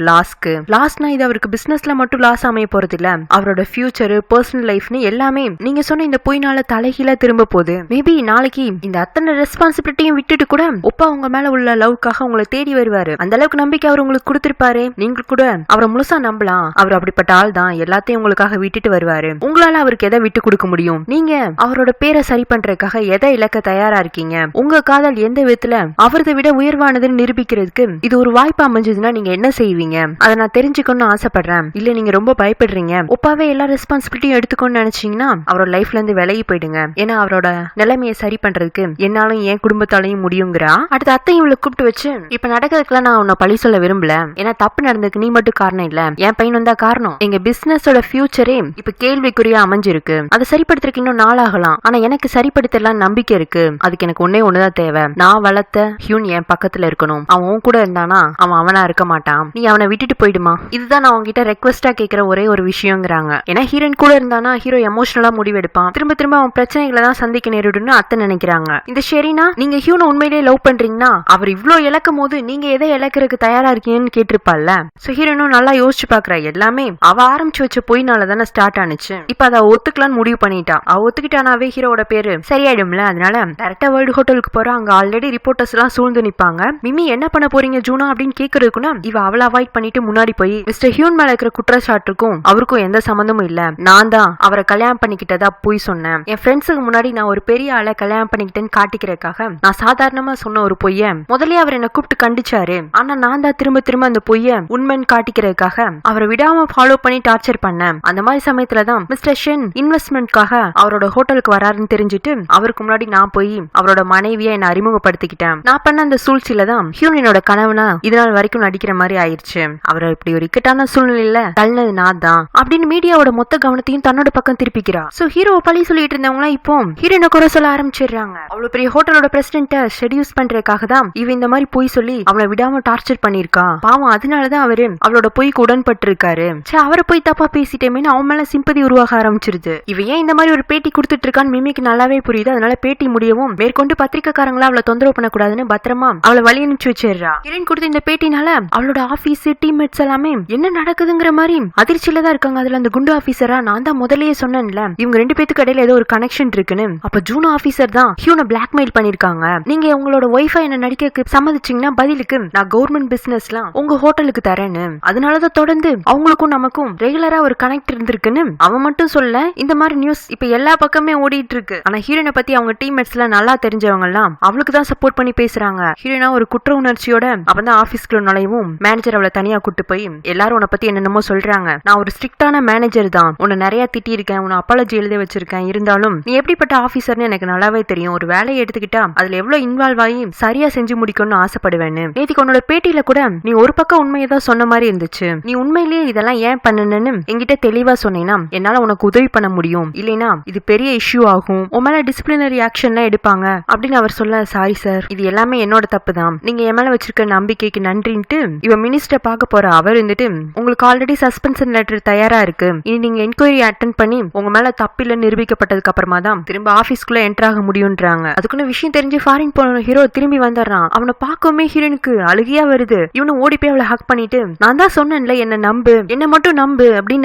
லாஸ்னா இது அவருக்கு பிசினஸ்ல மட்டும் லாஸ் அமைய போறது இல்ல, அவரோட ஃபியூச்சர், பர்சனல் லைஃப்னு எல்லாமே நீங்க சொன்ன இந்த பொய்னால தலைகீழ திரும்ப போகுது. மேபி நாளைக்கு இந்த அத்தனை ரெஸ்பான்சிபிலிட்டியும் விட்டுட்டு கூட ஒப்பா உங்க மேல உள்ள லவ்க்காக உங்களை தேடி வருவாரு. அந்த அளவுக்கு நம்பிக்கை அவர் உங்களுக்கு கொடுத்திருப்பாரு. நீங்க கூட அவரை முழுசா நம்பலாம். அவர் அப்படிப்பட்ட ஆள் தான். எல்லாத்தையும் உங்களுக்காக விட்டுட்டு வருவாரு. உங்களால அவருக்கு எதை விட்டு கொடுக்க முடியும்? நீங்க அவரோட பேரை சரி பண்றதுக்காக எதை இழக்க தயாரா இருக்கீங்க? உங்க காதல் எந்த விதத்துல அவரதை விட உயர்வானதுன்னு நிரூபிக்கிறதுக்கு இது ஒரு வாய்ப்பு அமைஞ்சதுன்னா நீங்க என்ன செய்வீங்க? அதை நான் தெரிஞ்சுக்கணும்னு ஆசைப்படுறேன். இல்ல நீங்க ரொம்ப பயப்படுறீங்க, ஒப்பாவே எல்லா ரெஸ்பான்சிபிலிட்டியும் எடுத்துக்கணும்னு நினைச்சீங்கன்னா அவரோட லைஃப்ல இருந்து விலகி போயிடுங்க. ஏன்னா அவரோட நிலைமையை சரி பண்றதுக்கு என்னாலும் என் குடும்பத்தாலையும் முடியுங்கிறா. அடுத்த அத்தையும் இவளை கூப்பிட்டு வச்சு, இப்ப நடக்கிறதுக்குலாம் நான் உன்னை பழி சொல்ல விரும்பல. ஏன்னா தப்பு நடந்ததுக்கு நீ மட்டும் காரணம் இல்ல, என் பையன் தான் காரணம். எங்க பிசினஸோட ஃபியூச்சரே இப்ப கேள்விக்குறியா அமைஞ்சிருக்கு. அதை சரிப்படுத்துறதுக்கு இன்னும் நாளாகலாம். ஆனா எனக்கு சரிப்படுத்தலாம் நம்பிக்கை இருக்கு. அதுக்கு எனக்கு ஒன்னே ஒண்ணுதான் தேவை. நான் வளர்த்த ஹியூன் என் பக்கத்துல இருக்கணும். அவன் கூட இருந்தானா அவன் அவனா இருக்க மாட்டான். நீ அவனை விட்டுட்டு போயிடுமா. இதுதான் நான் உங்ககிட்ட ரெக்வெஸ்டா கேட்கிற ஒரே ஒரு விஷயங்கிறாங்க. ஏன்னா ஹீரோயின் கூட இருந்தானா ஹீரோ எமோஷனலா முடிவெடுப்பான். திரும்ப திரும்ப அவன் பிரச்சனைகளை தான் சந்திக்க நேரிடுன்னு அத்தை நினைக்கிறாங்க. இந்த ஷெரீனா, நீங்க ஹியூனை உண்மையிலேயே லவ் பண்றீங்கன்னா அவர் இவ்வளவு இழக்கும் போது நீங்க எதை இழக்கிறதுக்கு தயாரா இருக்கீங்கன்னு கேட்டிருப்பாள்ல. சோ ஹீரோனும் நல்லா யோசிச்சு பாக்குறா. எல்லாமே அவ ஆரம்பிச்சு வச்ச பொய்னால தானே ஸ்டார்ட் ஆனிச்சு. இப்ப அதை ஒத்துக்கலான்னு முடிவு பண்ணிட்டா. அவ ஒத்துக்கிட்டானாவே ஹீரோட பேரு சரியாயிடும்ல. அதனால டைரக்டா வேர்ல்டு ஹோட்டலுக்கு போறா. அங்க ஆல்ரெடி ரிப்போர்ட்டர்ஸ் எல்லாம் சூழ்ந்து நிப்பாங்க. மிமி என்ன பண்ண போறீங்க ஜூனா அப்படின்னு கேக்குறதுக்குன்னா இவ அவளை அவாய்ட் பண்ணிட்டு முன்னாடி போய் மிஸ்டர் ஹியூன் மேல இருக்கிற குற்றச்சாட்டுக்கும் அவருக்கும் எந்த சம்பந்தமும் இல்ல. நான் தான் அவரை கல்யாணம் பண்ணிக்கிட்டதா போய் சொன்னேன். என் ஃப்ரெண்ட்ஸுக்கு முன்னாடி நான் ஒரு பெரிய ஆளை கல்யாணம் பண்ணிக்கிட்டேன்னு காட்டிக்கிறதுக்காக நான் சாதாரணமா சொன்ன ஒரு பொய்ய முதல்ல அவர் என்ன கூப்பிட்டு கண்டிச்சாரு. ஆனா நான் தான் திரும்ப திரும்ப அந்த பொய்ய உண்மைன்னு காட்டிக்கிறதுக்காக அவரை விடாம ஃபாலோ பண்ணி டார்ச்சர் பண்ணேன். அந்த மாதிரி சமயத்துலதான் மிஸ்டர் ஷென் இன்வெஸ்ட்மெண்ட்காக அவரோட ஹோட்டலுக்கு வராருன்னு தெரிஞ்சுட்டு அவருக்கு முன்னாடி நான் போய் அவரோட மனைவியை என்ன அறிமுகப்படுத்திக்கிட்டேன். நான் பண்ண அந்த சூழ்ச்சியில தான் ஹியூன் என்னோட கனவுனா இதனால் வரைக்கும் நடிக்கிற மாதிரி ஆயிடுச்சு. அவரை இப்படி ஒரு இக்கட்டான சூழ்நிலையில தள்ளினது நான் தான் அப்படின்னு மீடியாவோட மொத்த கவனத்தையும் தன்னோட பக்கம் திருப்பிக்கிறா. சோ ஹீரோவை பழி சொல்லிட்டு இருந்தவங்க இப்போ ஹீரோனை குறை சொல்ல ஆரம்பிச்சிடுறாங்க. அவ்வளவு பெரிய ஹோட்டலோட பிரசிடென்ட்ட ஷெட்யூஸ் பண்றதுக்காக தான் இவ இந்த மாதிரி பொய் சொல்லி அவளை விடாம டார்ச்சர் பண்ணிருக்கா. பாவம் அதனாலதான் அவரு அவளோட பொய்க்கு உடன்பட்டு இருக்காரு. அவரை போய் தப்பா பேசிட்டேமேன்னு அவன் மேல சிம்பதி உருவாக ஆரம்பிச்சிருது. இவ ஏன் இந்த மாதிரி ஒரு பேட்டி கொடுத்துட்டு இருக்கான்னு மிமிக்கு நல்லாவே புரியுது. அதனால பேட்டி முடியவும் மேற்கொண்டு பத்திரிக்கைக்காரங்களா அவளை தொந்தரவு பண்ணக்கூடாதுன்னு பத்திரமா அவளை வழி அனுப்பிச்சு வச்சிடுறா. ஹீரோயின் கொடுத்த இந்த பேட்டினால அவளோட ஆபீஸ் டீம்மேட்ஸ் எல்லாமே என்ன நடக்குதுங்கிற மாதிரி அதிர்ச்சியில தான் இருக்காங்க. அதுல அந்த குண்டு ஆபீசரா நான் தான் முதல்லயே சொன்னேன்ல இவங்க ரெண்டு பேத்துக்கு இடையில ஏதோ ஒரு கனெக்ஷன் இருக்குன்னு. அப்ப ஜூனோ ஆபீசர் தான் ஹியூனை பிளாக்மெயில் பண்ணிருக்காங்க. நீங்க உங்களோட ஒய்ஃபை என்ன நடிக்க சம்மதிச்சீங்கன்னா பதிலுக்கு நான் கவர்மெண்ட் பிசினஸ்லாம் உங்க ஹோட்டலுக்கு தரேன்னு. அதனாலதான் தொடர்ந்து அவங்களுக்கும் நமக்கும் ரெகுலரா ஒரு கனெக்ட் இருந்திருக்குன்னு அவன் மட்டும் சொல்ல. இந்த மாதிரி நியூஸ் இப்ப எல்லா பக்கமே ஓடிட்டு இருக்கு. ஆனா ஹீரோனை பத்தி அவங்க டீம்மேட்ஸ் எல்லாம் நல்லா தெரிஞ்சவங்க எல்லாம் அவளுக்கு தான் சப்போர்ட் பண்ணி பேசுறாங்க. ஹீரோனா ஒரு குற்ற உணர்ச்சியோட அவன் ஆபீஸ்க்குள்ள நுழைவும் மேனேஜர் அவளை தனியா கூட்டு போய் எல்லாரும் உன்னை பத்தி என்னென்னமோ சொல்றாங்க. நான் ஒரு ஸ்ட்ரிக்டான மேனேஜர் தான். உன்னை நிறைய திட்டி இருக்கேன், உன்னை அப்பாலஜி எழுதி வச்சிருக்கேன். இருந்தாலும் நீ எப்படிப்பட்ட ஆபீசர்னு எனக்கு நல்லாவே தெரியும். ஒரு வேலையை எடுத்துக்கிட்டா அதுல எவ்வளவு இன்வால்வ் ஆகி சரியா செஞ்சு முடிக்கணும்னு ஆசைப்படுவேன்னு. நேத்திக்கு உன்னோட பேட்டியில கூட நீ ஒரு பக்கம் உண்மையை தான் சொன்ன மாதிரி இருந்துச்சு. நீ உண்மையிலேயே இதெல்லாம் ஏன் பண்ணுன்னு என்கிட்ட தெளிவா சொன்னீங்கன்னா என்னால உனக்கு உதவி பண்ண முடியும். இல்லைன்னா இது பெரிய இஷ்யூ ஆகும், உன் மேல டிசிப்ளினரி ஆக்ஷன்லாம் எடுப்பாங்க அப்படின்னு அவர் சொல்ல. சாரி சார், இது எல்லாமே என்னோட தப்பு தான். நீங்க என் மேல வச்சிருக்க நம்பிக்கைக்கு நன்றின்ட்டு இவ மினிஸ்டர் பார்க்க போற அவர் இருந்துட்டு உங்களுக்கு ஆல்ரெடி சஸ்பென்ஷன் லெட்டர் தயாரா இருக்கு. இனி நீங்க என்கொயரி அட்டென்ட் பண்ணி உங்க மேல தப்பில்ல நிரூபிக்கப்பட்டதுக்கு அப்புறமா தான் திரும்ப ஆபீஸ்க்குள்ள என்டர் ஆக முடியும்ன்றாங்க. அதுக்குன்னு விஷயம் தெரிஞ்சு ஃபாரின் போன ஹீரோ திரும்பி வந்துடுறான். அவனை பார்க்கவுமே ஹீரோனுக்கு அழுகியா வருது. இவனு ஓடி போய் அவளை ஹக் பண்ணிட்டு நான் தான் சொன்னேன்ல என்ன நம்பு, என்ன மட்டும் நம்பு அப்படின்னு.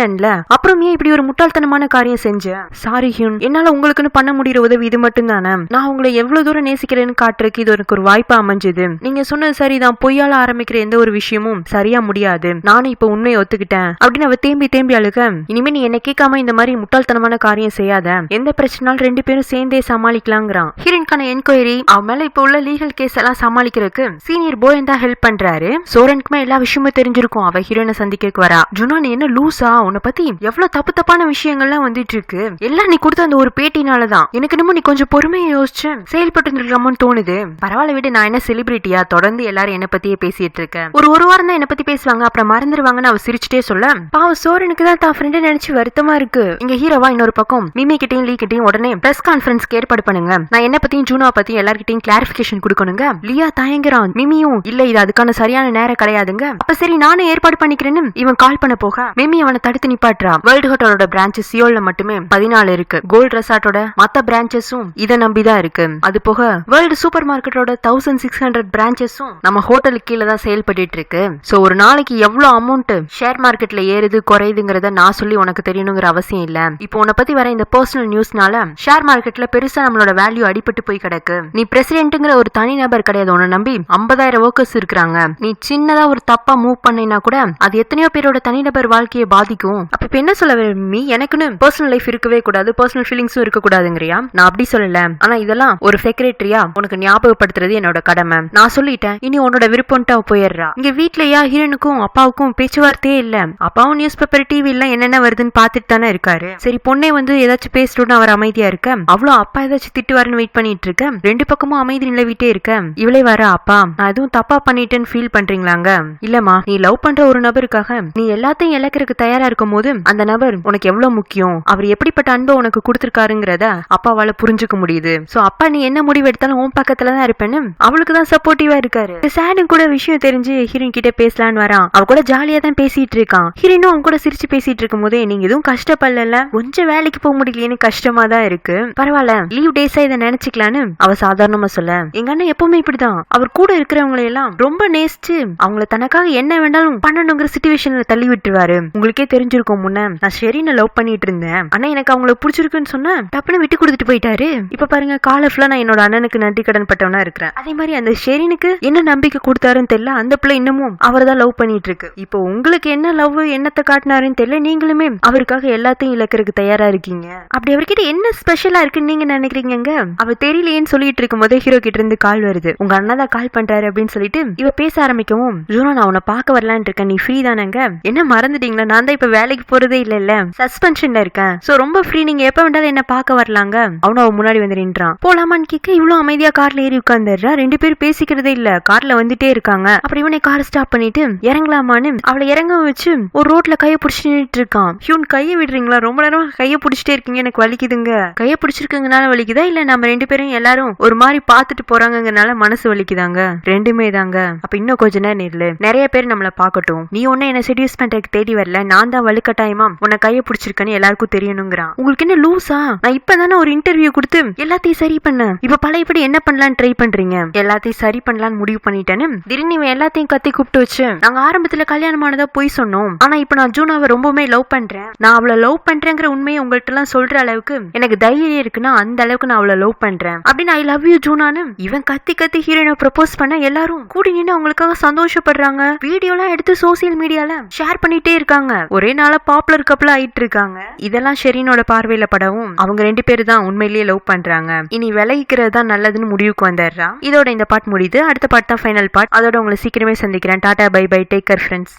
அப்புறம் ஏன் இப்படி ஒரு முட்டாள்தனமான காரியம் செஞ்ச? சாரி ஹியூன், என்னால உங்களுக்குன்னு பண்ண முடியற உதவி இது மட்டும் தானே. நான் உங்களை எவ்வளவு தூரம் நேசிக்கிறேன்னு காட்டுறதுக்கு இது எனக்கு ஒரு வாய்ப்பா அமைஞ்சது. நீங்க சொன்னது சரிதான். பொய்யால ஆரம்பிக்கிற எந்த ஒரு விஷயமும் சரியா முடியாது. நானும் இப்ப உண்மையை ஒத்துக்கிட்டேன் அப்படின்னு அவ தேம்பி தேம்பி அழுக. இனிமே நீ என்ன கேட்காம இந்த மாதிரி முட்டாள்தனமான காரியம் செய்யாத. எந்த பிரச்சனாலும் ரெண்டு பேரும் சேர்ந்தே சமாளிக்கலாங்கிறான். ஹீரோனுக்கான என்கொயரி அவன் மேல இப்ப உள்ள லீகல் கேஸ் எல்லாம் சமாளிக்கிறதுக்கு சீனியர் போயன் தான் ஹெல்ப் பண்றாரு. சோரனுக்குமே எல்லா விஷயமும் தெரிஞ்சிருக்கும். அவ ஹீரோனை சந்திக்க வரா. ஜுனா நீ என்ன லூசா? உன்னை பத்தி எவ்வளவு தப்பு தப்பான விஷயங்கள்லாம் வந்துட்டு இருக்கு. எல்லாம் நீ கொடுத்த அந்த ஒரு பேட்டினாலதான். எனக்கு என்னமோ நீ கொஞ்சம் பொறுமையை யோசிச்சு செயல்பட்டு இருக்கலாமோன்னு தோணுது. பரவாயில்ல விட, நான் என்ன செலிபிரிட்டியா? தொடர்ந்து எல்லாரும் என்ன பத்தியே பேசிட்டு இருக்கேன். ஒரு வாரம் தான் என்ன பத்தி பேசுவாங்க, அப்புறம் மறந்துடுவாங்கன்னு அவ சிரிச்சுட்டே சொல்ல. பாவம் சோரனுக்கு தான் தான் ஃப்ரெண்ட் நினைச்சு வருத்தமா இருக்கு. இங்க ஹீரோவா இன்னொரு பக்கம் மிமி கிட்டையும் லீ கிட்டையும் உடனே பிரஸ் கான்ஃபரன்ஸ் ஏற்பாடு பண்ணுங்க. நான் என்ன பத்தியும் ஜூனா பத்தியும் எல்லார்கிட்டையும் கிளாரிபிகேஷன் கொடுக்கணுங்க. லியா தயங்குறான். மிமியும் இல்ல இது அதுக்கான சரியான நேரம் கிடையாதுங்க. அப்ப சரி நானே ஏற்பாடு பண்ணிக்கிறேன்னு இவன் கால் பண்ண போக மிமி அவனை தடுத்து நிப்பாட்டுறான். வேர்ல்டு ஹோட்டலோட பிரான்ச் சியோல்ல மட்டுமே 14 இருக்கு. கோல்ட் ரெசார்ட்டோட மத்த பிரான்ச்சஸும் இதை நம்பிதான் இருக்கு. அது போக வேர்ல்டு சூப்பர் மார்க்கெட்டோட 1600 பிரான்ச்சஸும் நம்ம ஹோட்டலுக்கு கீழே தான் செயல்பட்டு இருக்கு. சோ ஒரு நாளைக்கு எவ்வளவு அமௌண்ட் ஷேர் மார்க்கெட்ல ஏறுது குறையுதுங்கிறத நான் சொல்லி உனக்கு தெரியணுங்கிற அவசியம் இல்ல. இப்போ உன்னை பத்தி வர இந்த பர்சனல் நியூஸ்னால ஷேர் மார்க்கெட்ல பெருசா நம்மளோட வேல்யூ அடிபட்டு போய் கிடக்கு. நீ பிரசிடென்ட்ங்கிற ஒரு தனி நபர் கிடையாது. உன்னை நம்பி 50,000 ஒர்க்கர்ஸ் இருக்காங்க. நீ சின்னதா ஒரு தப்பா மூவ் பண்ணினா கூட அது எத்தனையோ பேரோட தனிநபர் வாழ்க்கையை பாதிக்கும். அப்ப இப்ப என்ன சொல்ல விரும்பி, எனக்குன்னு பர்சனல் லைஃப் இருக்கவே கூடாது, பர்சனல் ஃபீலிங்ஸும் இருக்க கூடாதுங்கறியா? நான் அப்படி சொல்லல. ஆனா இதெல்லாம் ஒரு செக்ரட்டரியா உனக்கு ஞாபகப்படுத்துறது என்னோட கடமை. நான் சொல்லிட்டேன், இனி உன்னோட விருப்பம்ட்டா போயிடுறா. இங்க வீட்லயா ஹீரோனுக்கும் அப்பாவுக்கும் பேச்சுவார்த்தையே இல்ல. அப்பாவும் நியூஸ் பேப்பர் டிவி எல்லாம் என்னென்ன வருதுன்னு பாத்துட்டு தானே இருக்காரு. சரி பொண்ணே வந்து ஏதாச்சும் பேசணும்னு அவர் அமைதியா இருக்க, அவ்வளவு அப்பா ஏதாச்சும் திட்டுவாருன்னு வெயிட் பண்ணிட்டு இருக்க. ரெண்டு பக்கமும் அமைதி நிலவிட்டே இருக்க, இவளே வர அப்பா நான் எதுவும் தப்பா பண்ணிட்டேன்னு ஃபீல் பண்றீங்களாங்க? இல்லம்மா, நீ லவ் பண்ற ஒரு நபருக்காக நீ எல்லாத்தையும் இழக்கிறதுக்கு தயாரா இருக்கும் போது அந்த நபர் உனக்கு எவ்வளவு முக்கியம், அவர் எப்படிப்பட்ட அன்பை உனக்கு கொடுத்திருக்காருங்கிறத அப்பாவால புரிஞ்சுக்க முடியுது. சோ அப்பா நீ என்ன முடிவு எடுத்தாலும் உன் பக்கத்துல தான் இருப்பேன்னு அவளுக்கு தான் சப்போர்ட்டிவா இருக்காரு. சேடும் கூட விஷயம் தெரிஞ்சு ஹீரோயின் கிட்ட பேசலான்னு வரான். அவ கூட ஜாலியா தான் பேசிட்டு இருக்கான். ஹீரோனும் அவங்க கூட சிரிச்சு பேசிட்டு இருக்கும் போதே, நீங்க எதுவும் கஷ்டப்படல, கொஞ்சம் வேலைக்கு போக முடியலன்னு கஷ்டமா தான் இருக்கு, பரவாயில்ல லீவ் டேஸா இதை நினைச்சுக்கலான்னு அவ சாதாரணமா சொல்ல, எங்க அண்ணன் எப்பவுமே இப்படிதான், அவர் கூட இருக்கிறவங்களை எல்லாம் ரொம்ப நேசிச்சு அவங்கள தனக்காக என்ன வேண்டாலும் பண்ணணுங்கிற சிச்சுவேஷன்ல தள்ளி விட்டுருவாரு. உங்களுக்கே தெரிஞ்சிருக்கும், முன்ன நான் ஷெரீனை லவ் பண்ணிட்டு இருந்தேன், ஆனா எனக்கு அவங்கள பிடிச்சிருக்குன்னு சொன்ன டப்புன்னு விட்டு கொடுத்துட்டு போயிட்டாரு. இப்ப பாருங்க, கால ஃபுல்லா நான் என்னோட அண்ணனுக்கு நன்றி கடன் பட்டவனா இருக்கிறேன். அதே மாதிரி அந்த ஷெரீனுக்கு என்ன நம்பிக்கை கொடுத்தாருன்னு தெரியல, அந்த பிள்ளை இன்னமும் அவர் தான் லவ் பண்ணிட்டு இருக்கு. இப்போ உங்களுக்கு என்ன லவ் என்னத்தை காட்டினாருன்னு தெரியல, நீங்களுமே அவருக்காக எல்லாத்தையும் இழக்கிறதுக்கு தயாரா இருக்கீங்க. அப்படி அவர்கிட்ட என்ன ஸ்பெஷலா இருக்குன்னு நீங்க நினைக்கிறீங்க? அவ தெரியலையேன்னு சொல்லிட்டு இருக்கும் போதே ஹீரோ கிட்ட இருந்து கால் வருது. உங்க அண்ணா தான் கால் பண்றாரு அப்படின்னு சொல்லிட்டு இவ பேச ஆரம்பிக்கவும், ஜூனோ நான் உன்னை பார்க்க வரலான்னு இருக்கேன், நீ ஃப்ரீ தானங்க? என்ன மறந்துட்டீங்களா, நான் தான் இப்ப வேலைக்கு போறதே இல்ல, சஸ்பென்ஷன்ல இருக்கேன், சோ ரொம்ப ஃப்ரீ, நீங்க எப்ப வேண்டாலும் என்ன பார்க்க வரலாங்க. அவனும் அவன் முன்னாடி வந்து நின்றான். போலாமான்னு கேட்க இவ்வளவு அமைதியா கார்ல ஏறி உட்கார்ந்துடுறா. ரெண்டு பேரும் பேசிக்கிறதே இல்ல, கார்ல வந்துட்டே இருக்காங்க. அப்புறம் இவனை கார் ஸ்டாப் பண்ணிட்டு இறங்கலாமான்னு அவளை இறங்க வச்சு ஒரு ரோட்ல கையை பிடிச்சிட்டு நின்னுட்டு இருக்கான். ஹியூன் கையை விடுறீங்களா, ரொம்ப நேரம் கையை பிடிச்சிட்டே இருக்கீங்க, எனக்கு வலிக்குதுங்க. கையை பிடிச்சிருக்கங்கனால வலிக்குதா, இல்ல நம்ம ரெண்டு பேரும் எல்லாரும் ஒரு மாதிரி பாத்துட்டு போறாங்கனால மனசு வலிக்குதாங்க? ரெண்டுமே தாங்க. அப்ப இன்னும் கொஞ்ச நேரம் இல்ல, நிறைய பேர் நம்மள பாக்கட்டும், நீ ஒன்னும் என்ன செடியூஸ் பண்றதுக்கு தேடி வரல, நான் தான் வலுக்கட்டாயமா உன்னை கையை பிடிச்சிருக்கேன்னு எல்லாருக்கும் தெரியணுங்கிறான். உங்களுக்கு என்ன லூசா, நான் இப்பதானே ஒரு இன்டர்வியூ கொடுத்து எல்லாத்தையும் சரி பண்ண, இப்ப பழையபடி என்ன பண்ணலான்னு ட்ரை பண்றீங்க? எல்லாத்தையும் சரி பண்ணலான்னு முடிவு பண்ணிட்டேன்னு திடீர்னு இவன் எல்லாத்தையும் கத்தி கூப்பிட்டு வச்சு, நாங்க ஆரம்பத்துல கல்யாணமானதா போய் சொன்னோம், ஆனா இப்ப நான் ஜூனாவை ரொம்பவுமே லவ் பண்றேன், நான் அவளை லவ் பண்றேங்கிற உண்மையை உங்கள்ட்ட எல்லாம் சொல்ற அளவுக்கு எனக்கு தைரியம் இருக்குன்னா அந்த அளவுக்கு நான் அவளை லவ் பண்றேன் அப்படின்னு ஐ லவ் யூ ஜூனான்னு இவன் கத்தி கத்தி ஹீரோயினை ப்ரப்போஸ் பண்ண எல்லாரும் கூடி நின்று அவங்களுக்காக சந்தோஷப்படுறாங்க. வீடியோலாம் எடுத்து சோசியல் மீடியால ஷேர் பண்ணிட்டே இருக்காங்க. ஒரே நாள பாப்புலர் கப்பல் ஆயிட்டு இருக்காங்க. இதெல்லாம் ஷெரீனோட பார்வையில படவும் அவங்க ரெண்டு பேரும் தான் உண்மையிலேயே லவ் பண்றாங்க. இனி விலகிக்கிறது தான் நல்லதுன்னு முடிவுக்கு வந்துடுறா. இதோட இந்த பார்ட் முடியுது. அடுத்த பார்ட் தான் ஃபைனல் பார்ட். அதோட உங்களை சீக்கிரமே சந்திக்கிறேன். Tata bye bye, take care friends.